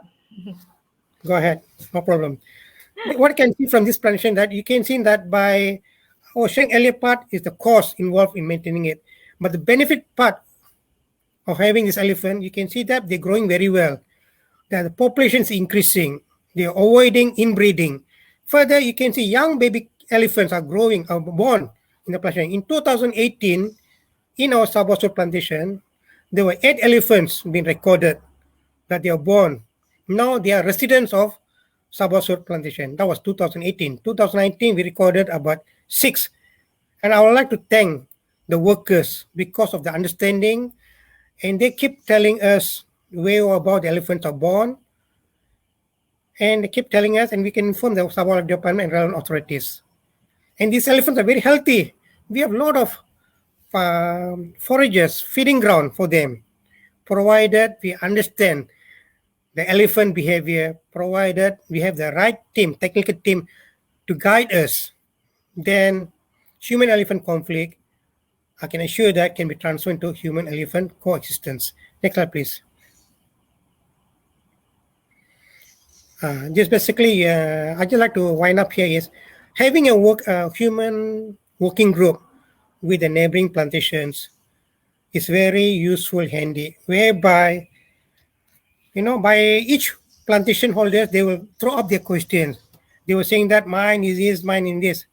Go ahead. No problem. What you can see from this presentation, that you can see that by showing earlier part is the cost involved in maintaining it, but the benefit part of having this elephant, you can see that they're growing very well. That the population is increasing. They're avoiding inbreeding. Further, you can see young baby elephants are growing, are born in the plantation. In 2018, in our Sabah Softwoods plantation, there were 8 elephants being recorded that they are born. Now they are residents of Sabah Softwoods plantation. That was 2018. 2019, we recorded about 6. And I would like to thank the workers because of the understanding, and they keep telling us where about the elephants are born, and they keep telling us, and we can inform the Sabah Wildlife Department and relevant authorities. And these elephants are very healthy. We have a lot of forages, feeding ground for them, provided we understand the elephant behavior, provided we have the right team, technical team to guide us. Then human-elephant conflict, I can assure that can be transferred to human-elephant coexistence. Next slide, please. Just basically, I just like to wind up here is having a human working group with the neighboring plantations is very useful, handy, whereby, by each plantation holders, they will throw up their questions. They were saying that mine is this, mine is this.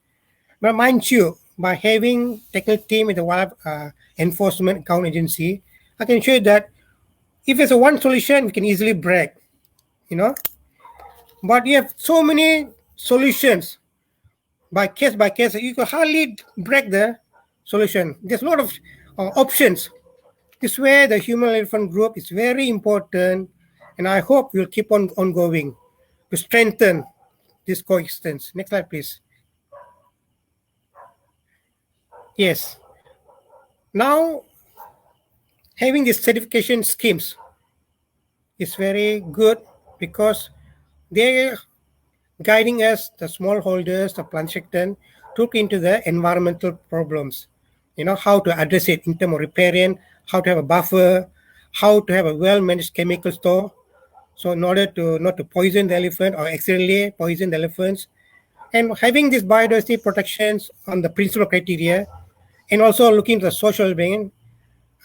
But mind you, by having technical team in the wildlife enforcement account agency, I can show you that if there's a one solution, we can easily break, But you have so many solutions by case, you can hardly break the solution. There's a lot of options. This way, the human-elephant group is very important, and I hope we'll keep on ongoing to strengthen this coexistence. Next slide, please. Yes. Now, having these certification schemes is very good because they're guiding us, the smallholders, the plantation, to look into the environmental problems. How to address it in terms of riparian, how to have a buffer, how to have a well-managed chemical store. So in order to not to poison the elephant or accidentally poison the elephants, and having these biodiversity protections on the principal criteria, and also looking at the social being,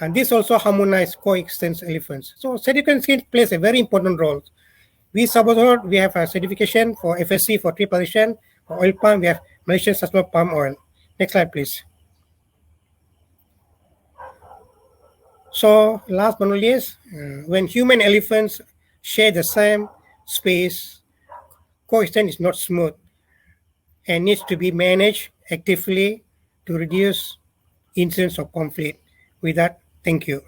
and this also harmonize coexistence elephants. So certification scheme plays a very important role. We Sabah, we have a certification for FSC for tree plantation. For oil palm, we have Malaysian Sustainable Palm Oil. Next slide, please. So last but not least, when human elephants share the same space, coexistence is not smooth and needs to be managed actively to reduce incidents of conflict. With that, thank you.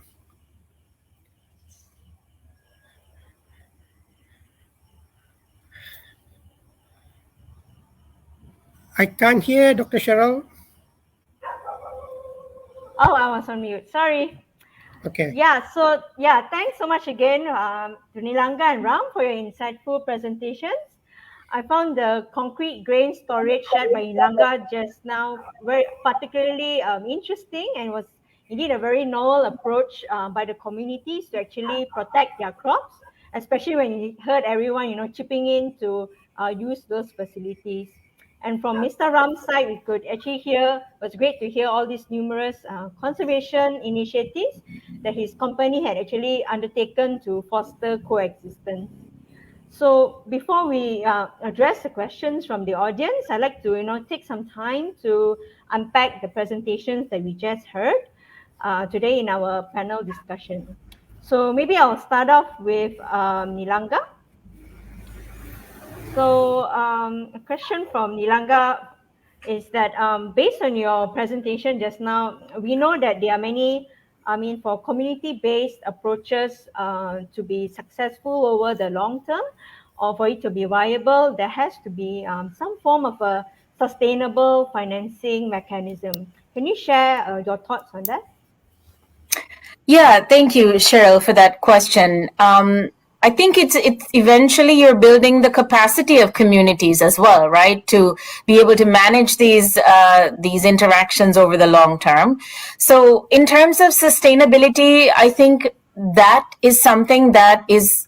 I can't hear Dr. Cheryl. Oh, I was on mute. Sorry. Okay. So thanks so much again to Nilanga and Ram for your insightful presentations. I found the concrete grain storage shared by Nilanga just now very particularly interesting, and was indeed a very novel approach by the communities to actually protect their crops, especially when you heard everyone chipping in to use those facilities. And from Mr. Ram's side, we could actually hear, it was great to hear all these numerous conservation initiatives that his company had actually undertaken to foster coexistence. So before we address the questions from the audience, I'd like to take some time to unpack the presentations that we just heard. today in our panel discussion. So maybe I'll start off with Nilanga. So a question from Nilanga is that based on your presentation just now, we know that there are many, for community-based approaches to be successful over the long term, or for it to be viable, there has to be some form of a sustainable financing mechanism. Can you share your thoughts on that? Yeah, thank you, Cheryl, for that question. I think it's eventually you're building the capacity of communities as well, right? To be able to manage these interactions over the long term. So in terms of sustainability, I think that is something that is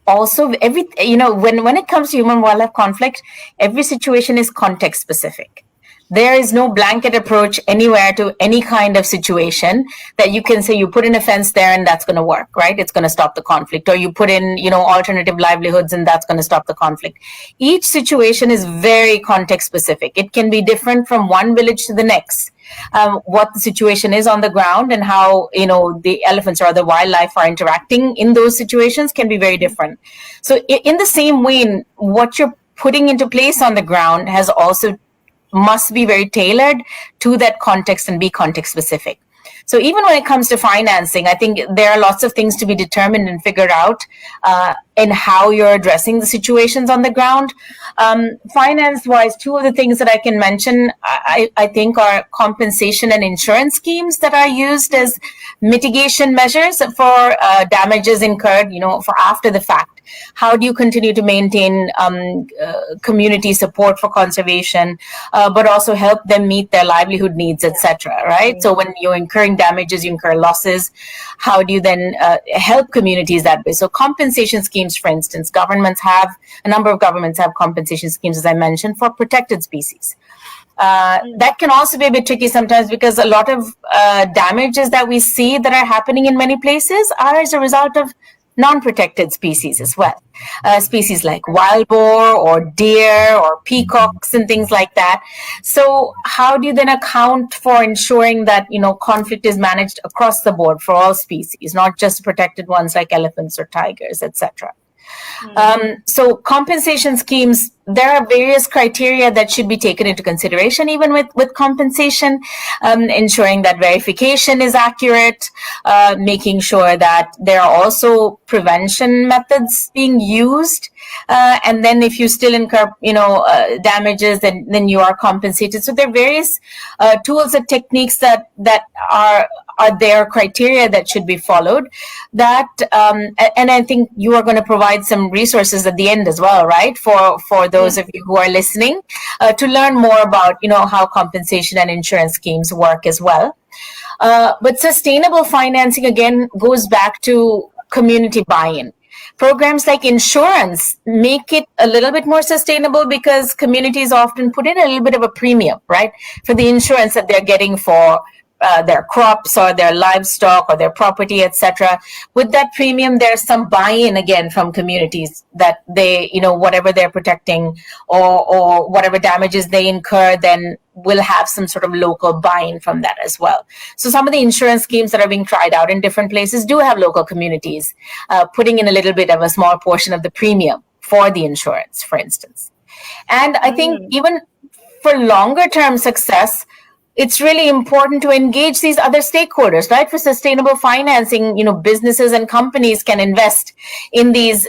also when it comes to human wildlife conflict, every situation is context specific. There is no blanket approach anywhere to any kind of situation that you can say you put in a fence there and that's going to work, right? It's going to stop the conflict. Or you put in, alternative livelihoods and that's going to stop the conflict. Each situation is very context specific. It can be different from one village to the next. What the situation is on the ground and how the elephants or the wildlife are interacting in those situations can be very different. So in the same way, what you're putting into place on the ground must be very tailored to that context and be context specific. So even when it comes to financing, I think there are lots of things to be determined and figured out in how you're addressing the situations on the ground. Finance-wise, two of the things that I can mention, I think, are compensation and insurance schemes that are used as mitigation measures for damages incurred, for after the fact. How do you continue to maintain community support for conservation, but also help them meet their livelihood needs, etc. Right? So when you're incurring damages, you incur losses. How do you then help communities that way? So compensation schemes, for instance, a number of governments have compensation schemes, as I mentioned, for protected species. That can also be a bit tricky sometimes because a lot of damages that we see that are happening in many places are as a result of non-protected species as well. Species like wild boar or deer or peacocks and things like that. So how do you then account for ensuring that, conflict is managed across the board for all species, not just protected ones like elephants or tigers, etc.? So compensation schemes, there are various criteria that should be taken into consideration, even with compensation, ensuring that verification is accurate, making sure that there are also prevention methods being used. And then if you still incur, damages, then you are compensated. So there are various tools and techniques that are there criteria that should be followed. That and I think you are going to provide some resources at the end as well, right? For those of you who are listening, to learn more about how compensation and insurance schemes work as well. But sustainable financing again goes back to community buy-in. Programs like insurance make it a little bit more sustainable because communities often put in a little bit of a premium, right, for the insurance that they're getting for their crops or their livestock or their property, etc. With that premium, there's some buy-in again from communities that they, whatever they're protecting or whatever damages they incur, then will have some sort of local buy-in from that as well. So some of the insurance schemes that are being tried out in different places do have local communities putting in a little bit of a small portion of the premium for the insurance, for instance. And I think even for longer term success, it's really important to engage these other stakeholders, right? For sustainable financing, businesses and companies can invest in these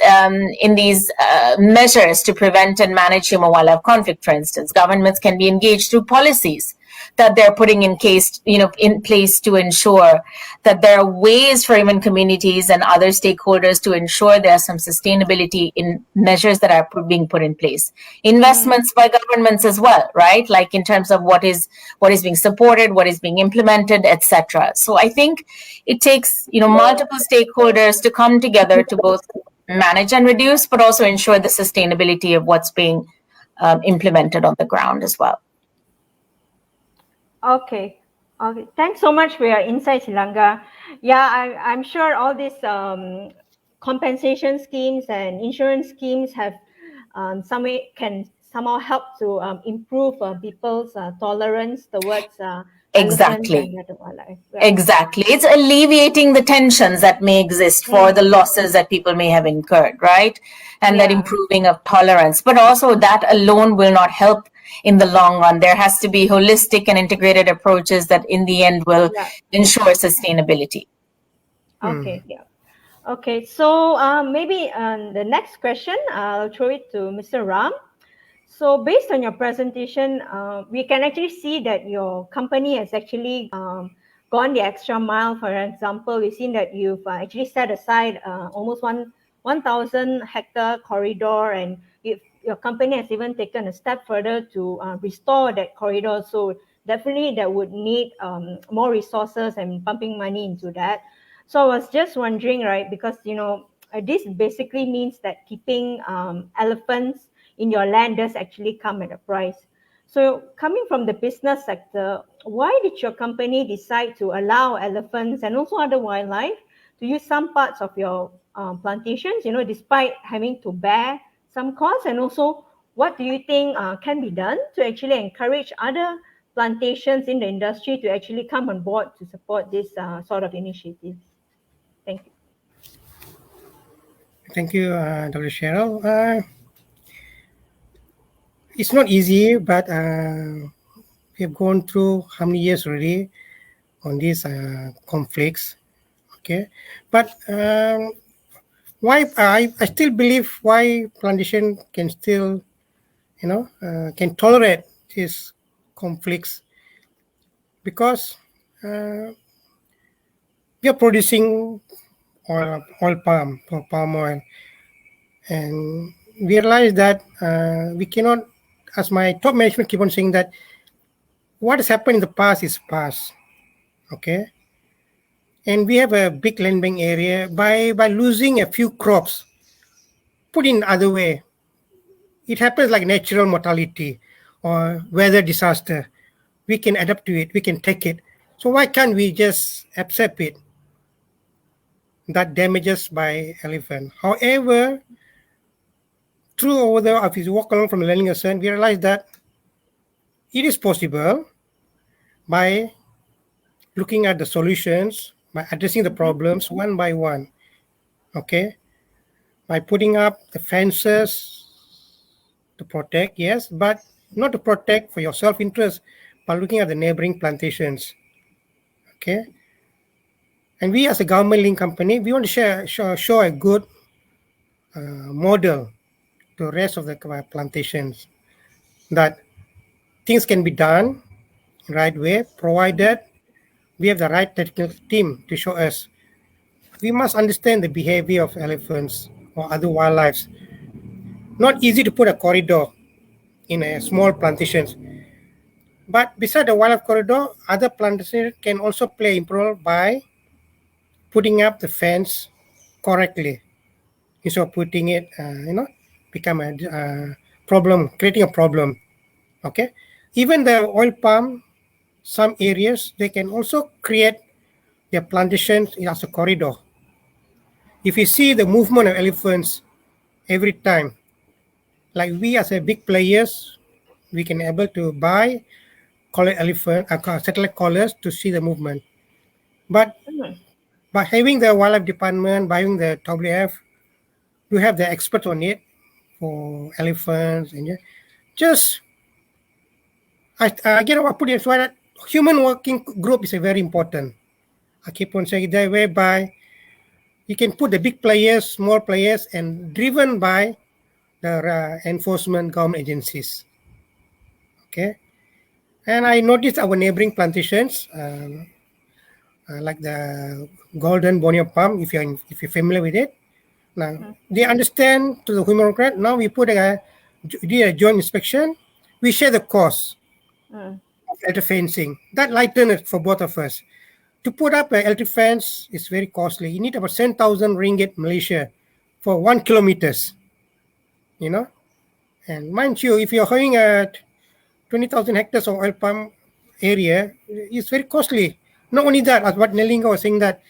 measures to prevent and manage human wildlife conflict, for instance. Governments can be engaged through policies that they're putting in place to ensure that there are ways for even communities and other stakeholders to ensure there's some sustainability in measures that are being put in place. Investments by governments as well, right? Like in terms of what is being supported, what is being implemented, etc. So I think it takes, multiple stakeholders to come together to both manage and reduce, but also ensure the sustainability of what's being implemented on the ground as well. Okay. Thanks so much for your insights, Nilanga. Yeah, I'm sure all these compensation schemes and insurance schemes have can somehow help to improve people's tolerance towards elephants Exactly. and other wildlife. Right. Exactly. It's alleviating the tensions that may exist for the losses that people may have incurred, right? And that Yeah. improving of tolerance. But also that alone will not help in the long run. There has to be holistic and integrated approaches that in the end will Yeah. ensure sustainability. Okay. Yeah. Okay. So maybe the next question, I'll throw it to Mr. Ram. So based on your presentation, we can actually see that your company has actually gone the extra mile. For example, we've seen that you've actually set aside almost 1,000 hectare corridor, and if your company has even taken a step further to restore that corridor. So definitely that would need more resources and pumping money into that. So I was just wondering, right, because this basically means that keeping elephants in your land does actually come at a price. So coming from the business sector, why did your company decide to allow elephants and also other wildlife to use some parts of your plantations, despite having to bear some costs? And also, what do you think can be done to actually encourage other plantations in the industry to actually come on board to support this sort of initiatives? Thank you. Thank you, Dr. Cheryl. It's not easy, but we have gone through how many years already on these conflicts. Okay, but why I still believe why plantation can still can tolerate these conflicts, because we are producing oil palm or palm oil, and we realize that we cannot, as my top management keep on saying, that what has happened in the past is past. Okay, and we have a big land bank area. By losing a few crops, put in other way, it happens like natural mortality or weather disaster. We can adapt to it, we can take it. So why can't we just accept it, that damages by elephant? However, through over there, if you walk along from Nilanga, we realize that it is possible by looking at the solutions, by addressing the problems one by one. Okay, by putting up the fences to protect, yes, but not to protect for your self-interest, but looking at the neighboring plantations. Okay, and we as a government-linked company, we want to show a good model to the rest of the plantations, that things can be done right way, provided we have the right technical team to show us. We must understand the behavior of elephants or other wildlife. Not easy to put a corridor in a small plantations. But beside the wildlife corridor, other plantations can also play a role by putting up the fence correctly, instead of putting it, become a problem, creating a problem. Okay, even the oil palm, some areas they can also create their plantations as a corridor. If you see the movement of elephants every time, like we as a big players, we can able to buy collar elephant satellite collars to see the movement. But by having the wildlife department, by having the WWF, you have the expert on it for elephants, and just I put it why that human working group is a very important. I keep on saying that, whereby you can put the big players, small players, and driven by the enforcement government agencies. Okay, and I noticed our neighboring plantations, like the golden bonio palm, if you're familiar with it. Now they understand to the human right. Now we put did a joint inspection. We share the cost of electric fencing. That lightened it for both of us. To put up an electric fence is very costly. You need about 10,000 ringgit Malaysia for 1 kilometers. And mind you, if you're having a 20,000 hectares of oil palm area, it's very costly. Not only that, as what Nilanga was saying, that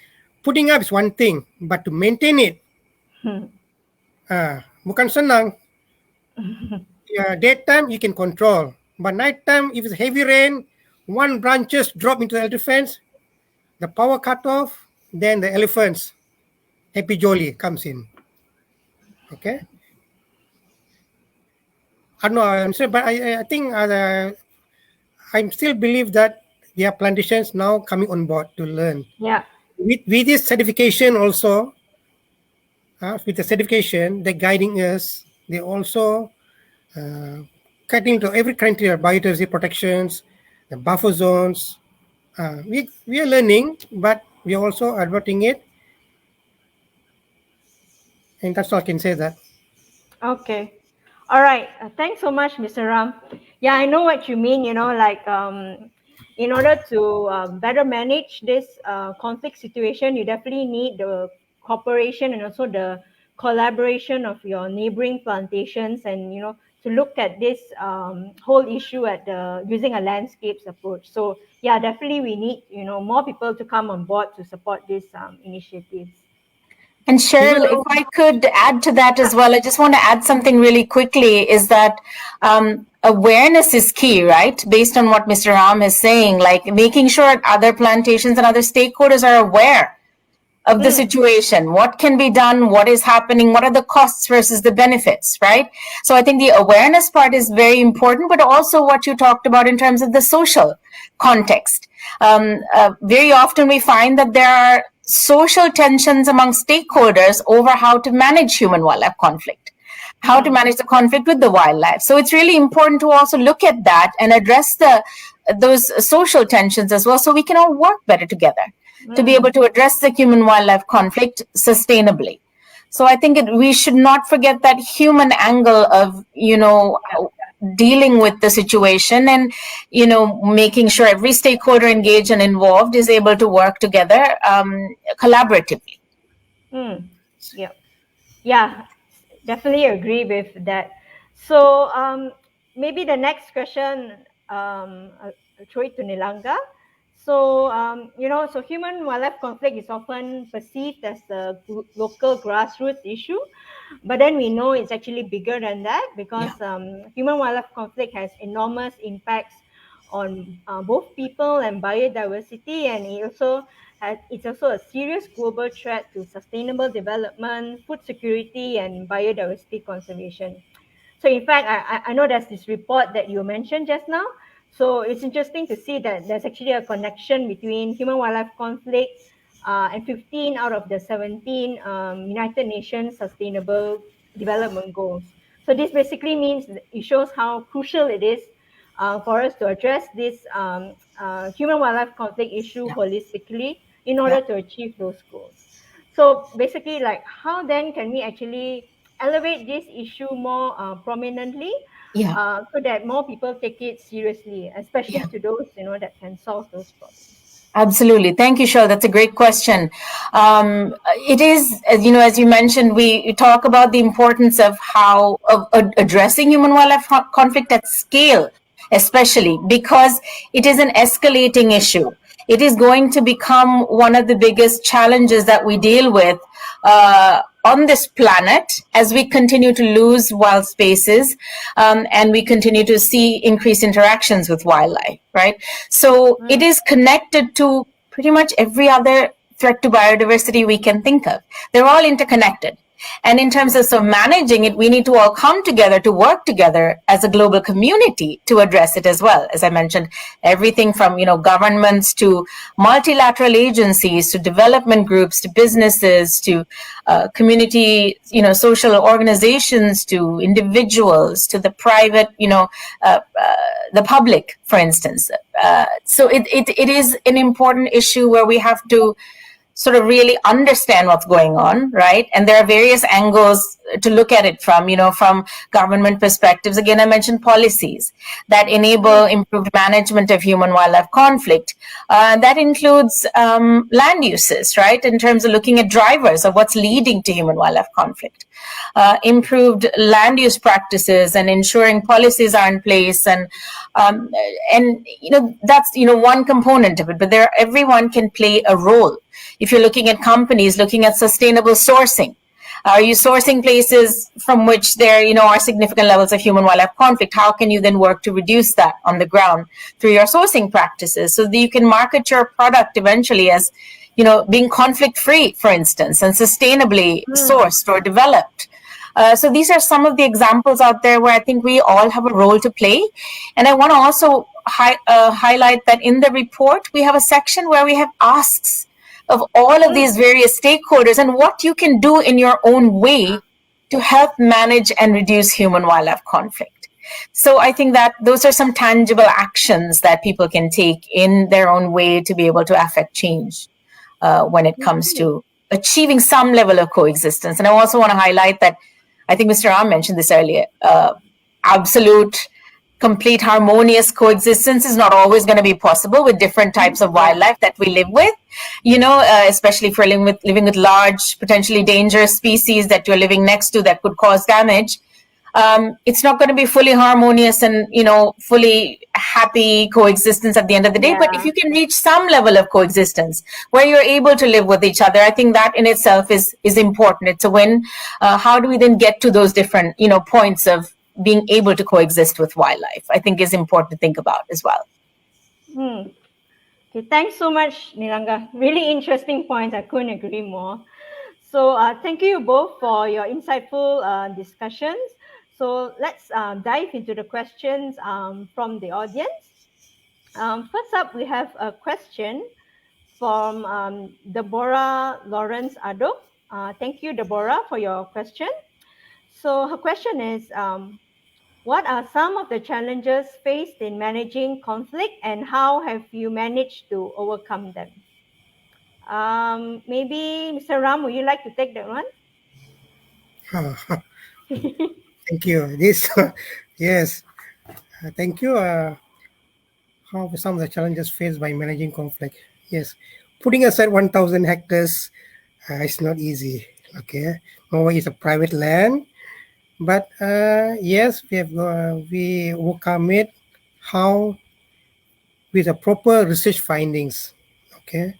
putting up is one thing, but to maintain it, bukan senang. Yeah, daytime you can control, but nighttime, if it's heavy rain one branches drop into the elephants, the power cut off, then the elephants, happy jolly, comes in. Okay. I don't know, I'm sorry, but I think I still believe that there are plantations now coming on board to learn. Yeah. With this certification also, with the certification, they're guiding us. They also cutting to every criteria, biodiversity protections, the buffer zones. We are learning, but we are also adverting it. And that's all I can say that. Okay. All right. Thanks so much, Mr. Ram. Yeah, I know what you mean. Like in order to better manage this conflict situation, you definitely need the cooperation and also the collaboration of your neighboring plantations, and to look at this whole issue at using a landscapes approach. So yeah, definitely we need more people to come on board to support these initiatives. And Cheryl, if I could add to that as well, I just want to add something really quickly, is that awareness is key, right? Based on what Mr. Ram is saying, like making sure other plantations and other stakeholders are aware of the situation, what can be done, what is happening, what are the costs versus the benefits, right? So I think the awareness part is very important, but also what you talked about in terms of the social context. Very often we find that there are social tensions among stakeholders over how to manage human-wildlife conflict, how to manage the conflict with the wildlife. So it's really important to also look at that and address those social tensions as well, so we can all work better together to be able to address the human-wildlife conflict sustainably. So I think we should not forget that human angle of, dealing with the situation and, making sure every stakeholder engaged and involved is able to work together collaboratively. Yeah, definitely agree with that. So maybe the next question, I'll throw it to Nilanga. So, so human-wildlife conflict is often perceived as a local grassroots issue, but then we know it's actually bigger than that, because human-wildlife conflict has enormous impacts on both people and biodiversity, and it's also a serious global threat to sustainable development, food security, and biodiversity conservation. So in fact, I know there's this report that you mentioned just now. So it's interesting to see that there's actually a connection between human-wildlife conflict and 15 out of the 17 United Nations Sustainable Development Goals. So this basically means it shows how crucial it is for us to address this human-wildlife conflict issue holistically in order to achieve those goals. So basically, like, how then can we actually elevate this issue more prominently, so that more people take it seriously, especially to those that can solve those problems? Absolutely. Thank you, Cheryl. That's a great question. It is, as you mentioned, we talk about the importance of addressing human-wildlife conflict at scale, especially because it is an escalating issue. It is going to become one of the biggest challenges that we deal with on this planet as we continue to lose wild spaces and we continue to see increased interactions with wildlife, right? So it is connected to pretty much every other threat to biodiversity we can think of. They're all interconnected. And in terms of managing it, we need to all come together to work together as a global community to address it as well. As I mentioned, everything from, governments to multilateral agencies to development groups to businesses to community, social organizations to individuals to the private, the public, for instance. So it is an important issue where we have to sort of really understand what's going on, right? And there are various angles to look at it from government perspectives. Again, I mentioned policies that enable improved management of human-wildlife conflict. That includes land uses, right? In terms of looking at drivers of what's leading to human-wildlife conflict. Improved land use practices and ensuring policies are in place, and that's one component of it. But everyone can play a role. If you're looking at companies, looking at sustainable sourcing, Are you sourcing places from which there, are significant levels of human-wildlife conflict? How can you then work to reduce that on the ground through your sourcing practices so that you can market your product eventually as, being conflict-free, for instance, and sustainably sourced or developed? So these are some of the examples out there where I think we all have a role to play. And I want to also highlight that in the report, we have a section where we have asks of all of these various stakeholders and what you can do in your own way to help manage and reduce human-wildlife conflict. So I think that those are some tangible actions that people can take in their own way to be able to affect change when it comes to achieving some level of coexistence. And I also want to highlight that I think Mr. Ram mentioned this earlier, absolute, complete, harmonious coexistence is not always going to be possible with different types of wildlife that we live with, especially if we're living with large, potentially dangerous species that you're living next to that could cause damage. It's not going to be fully harmonious and, fully happy coexistence at the end of the day. Yeah. But if you can reach some level of coexistence where you're able to live with each other, I think that in itself is important. It's a win. How do we then get to those different, points of being able to coexist with wildlife? I think is important to think about as well. Okay, thanks so much, Nilanga. Really interesting points. I couldn't agree more. So thank you both for your insightful discussions. So let's dive into the questions from the audience. First up, we have a question from Deborah Lawrence Ado. Thank you, Deborah, for your question. So her question is, what are some of the challenges faced in managing conflict and how have you managed to overcome them? Maybe Mr. Ram, would you like to take that one? Thank you. Yes. Thank you. How some of the challenges faced by managing conflict? Yes. Putting aside 1,000 hectares is not easy. Okay. Norway is a private land. But yes, we overcome it. How? With the proper research findings. Okay.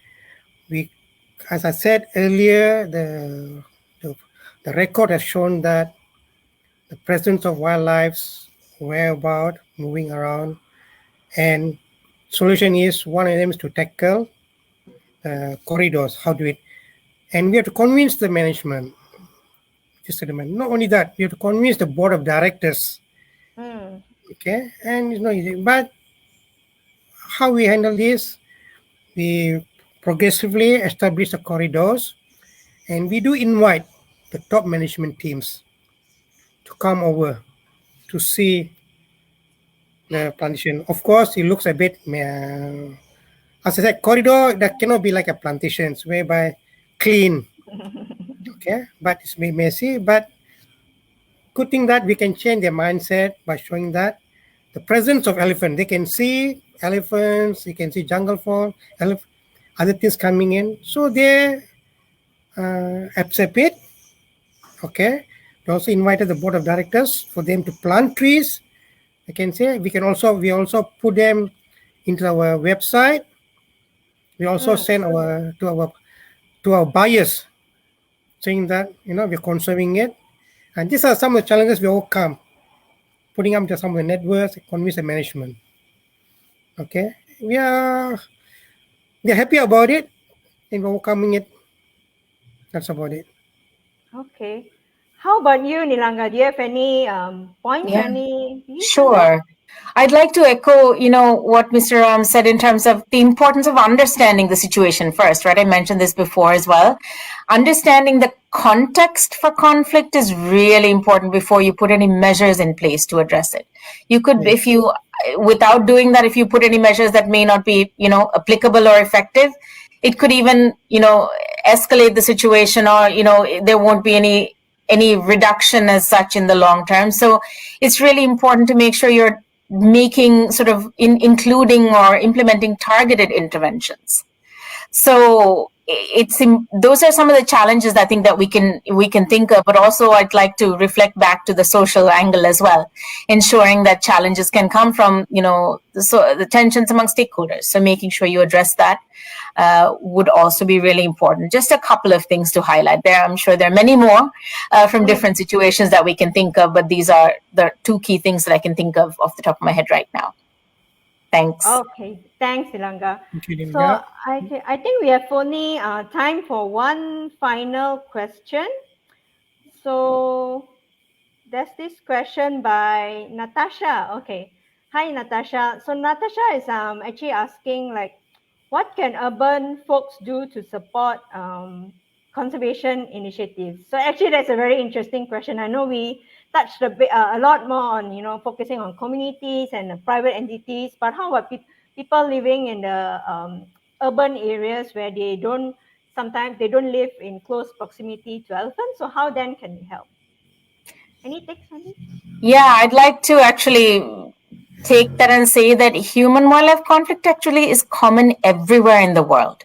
As I said earlier, the record has shown that the presence of wildlife, whereabout, moving around, and solution is one of them is to tackle corridors. How do it? And we have to convince the management. Not only that, we have to convince the board of directors. Okay, and it's not easy. But how we handle this? We progressively establish the corridors, and we do invite the top management teams to come over to see the plantation. Of course, it looks a bit, as I said, corridor that cannot be like a plantation, whereby clean. Okay, but it's messy. But good thing that we can change their mindset by showing that the presence of elephant. They can see elephants. They can see jungle fall, other things coming in. So they accept it. Okay. We also invited the board of directors for them to plant trees. I can say we also put them into our website. We also send to our buyers, saying that we're conserving it. And these are some of the challenges we overcome. Putting up to some of the networks, convince the management. Okay, we're happy about it and overcoming it. That's about it. Okay. How about you, Nilanga? Do you have any points? Yeah. Sure. I'd like to echo, what Mr. Ram said in terms of the importance of understanding the situation first, right? I mentioned this before as well. Understanding the context for conflict is really important before you put any measures in place to address it. You could, without doing that, if you put any measures that may not be, applicable or effective, it could even, escalate the situation or, there won't be any reduction as such in the long term. So it's really important to make sure you're making including or implementing targeted interventions. So those are some of the challenges I think that we can think of, but also I'd like to reflect back to the social angle as well, ensuring that challenges can come from the tensions among stakeholders. So making sure you address that would also be really important. Just a couple of things to highlight there. I'm sure there are many more from different situations that we can think of, but these are the two key things that I can think of off the top of my head right now. Thanks. Okay, thanks, Nilanga. Okay, So I think we have only time for one final question. So there's this question by Natasha. Okay, hi Natasha. So Natasha is actually asking like, what can urban folks do to support conservation initiatives? So actually, that's a very interesting question. I know we touched a lot more on focusing on communities and private entities, but how about people living in the urban areas where sometimes they don't live in close proximity to elephants? So how then can we help? Any takes on this? Yeah, I'd like to actually take that and say that human-wildlife conflict actually is common everywhere in the world.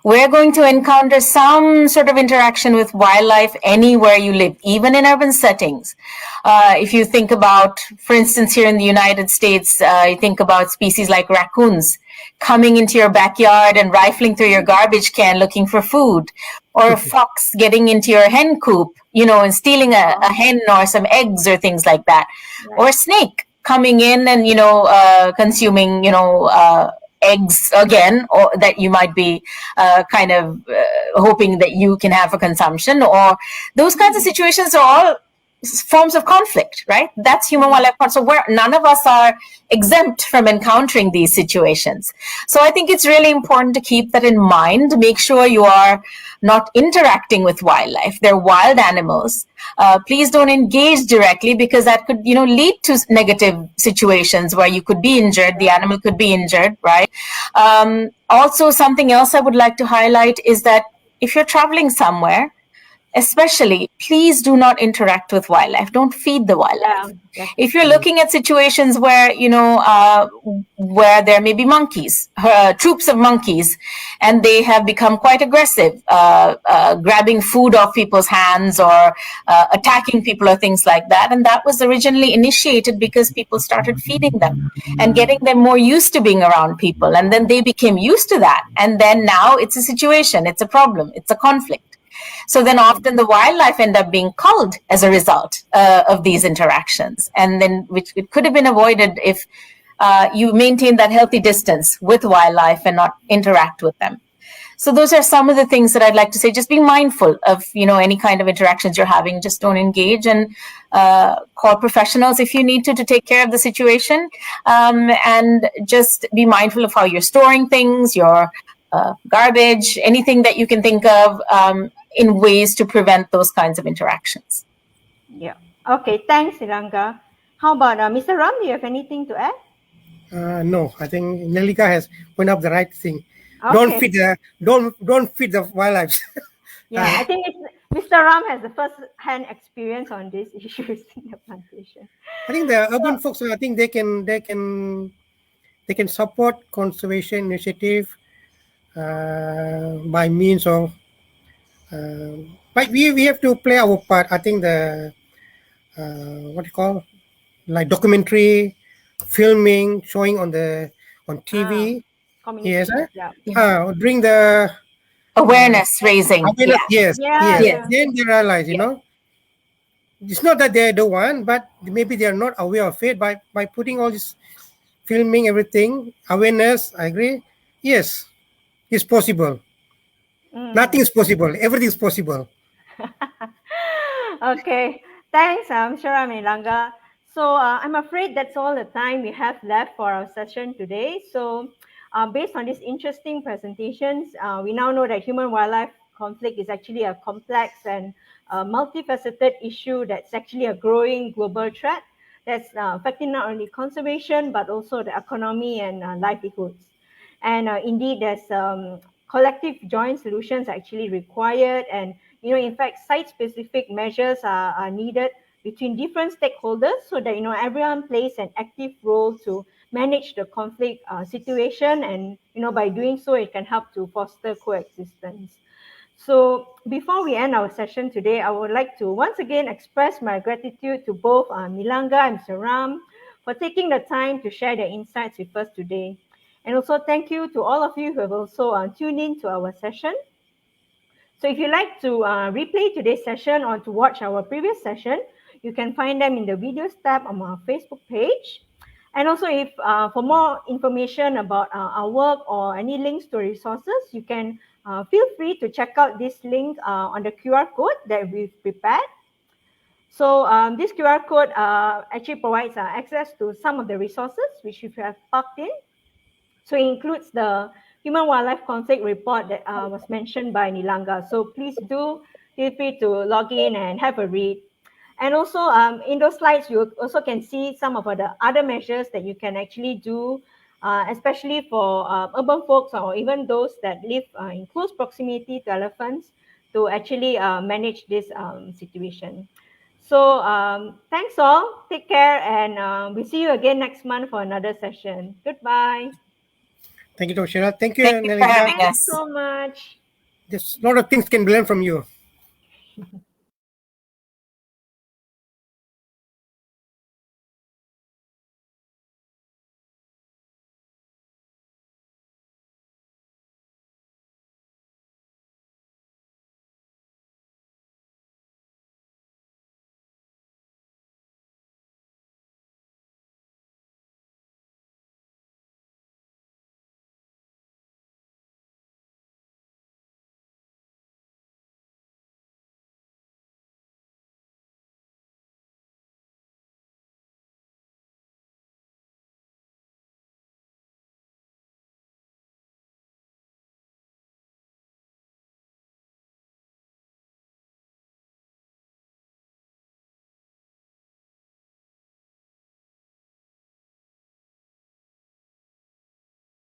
We're going to encounter some sort of interaction with wildlife anywhere you live, even in urban settings. If you think about, for instance, here in the United States, you think about species like raccoons coming into your backyard and rifling through your garbage can looking for food, or a fox getting into your hen coop, and stealing a hen or some eggs or things like that, or a snake coming in and, consuming, eggs again, or that you might be hoping that you can have for consumption, or those kinds of situations are all forms of conflict, right? That's human wildlife conflict. So none of us are exempt from encountering these situations. So I think it's really important to keep that in mind. Make sure you are not interacting with wildlife. They're wild animals. Please don't engage directly, because that could, lead to negative situations where you could be injured, the animal could be injured, right? Also, something else I would like to highlight is that if you're traveling somewhere, especially, please do not interact with wildlife. Don't feed the wildlife. Yeah, if you're looking at situations where, where there may be monkeys, troops of monkeys, and they have become quite aggressive, grabbing food off people's hands or attacking people or things like that. And that was originally initiated because people started feeding them and getting them more used to being around people. And then they became used to that. And then now it's a situation, it's a problem, it's a conflict. So then often the wildlife end up being culled as a result of these interactions, and then which it could have been avoided if you maintain that healthy distance with wildlife and not interact with them. So those are some of the things that I'd like to say. Just be mindful of any kind of interactions you're having. Just don't engage, and call professionals if you need to take care of the situation, and just be mindful of how you're storing things, your garbage, anything that you can think of, in ways to prevent those kinds of interactions. Yeah. Okay. Thanks, Nilanga. How about Mr. Ram? Do you have anything to add? No, I think Nilanga has pointed out the right thing. Okay. Don't feed the wildlife. Yeah, I think Mr. Ram has the first-hand experience on these issues in the plantation. I think the urban folks, I think they can support conservation initiative by means of. But we have to play our part. I think the what you call, like documentary, filming, showing on TV. Yes, during the awareness raising. Yes. Then they realize, it's not that they don't want, but maybe they are not aware of it. By putting all this filming, everything, awareness, I agree. Yes, it's possible. Nothing is possible. Everything is possible. Okay. Thanks, Sharam and Nilanga. So I'm afraid that's all the time we have left for our session today. So based on these interesting presentations, we now know that human-wildlife conflict is actually a complex and multifaceted issue that's actually a growing global threat that's affecting not only conservation, but also the economy and livelihoods. And indeed, there's collective joint solutions actually required, and in fact, site-specific measures are needed between different stakeholders so that everyone plays an active role to manage the conflict situation, and by doing so, it can help to foster coexistence. So before we end our session today, I would like to once again express my gratitude to both Nilanga and Mr. Ram for taking the time to share their insights with us today. And also thank you to all of you who have also tuned in to our session. So if you'd like to replay today's session or to watch our previous session, you can find them in the videos tab on our Facebook page. And also, if for more information about our work or any links to resources, you can feel free to check out this link on the QR code that we've prepared. So this QR code actually provides access to some of the resources which we have parked in. So it includes the Human-Wildlife Conflict report that was mentioned by Nilanga. So please do feel free to log in and have a read. And also in those slides, you also can see some of the other measures that you can actually do, especially for urban folks or even those that live in close proximity to elephants to actually manage this situation. So thanks all, take care, and we'll see you again next month for another session. Goodbye. Thank you, Dr. Sheila. Thank you, Thank you for Nilanga. having Thanks us. so much. There's a lot of things can be learned from you.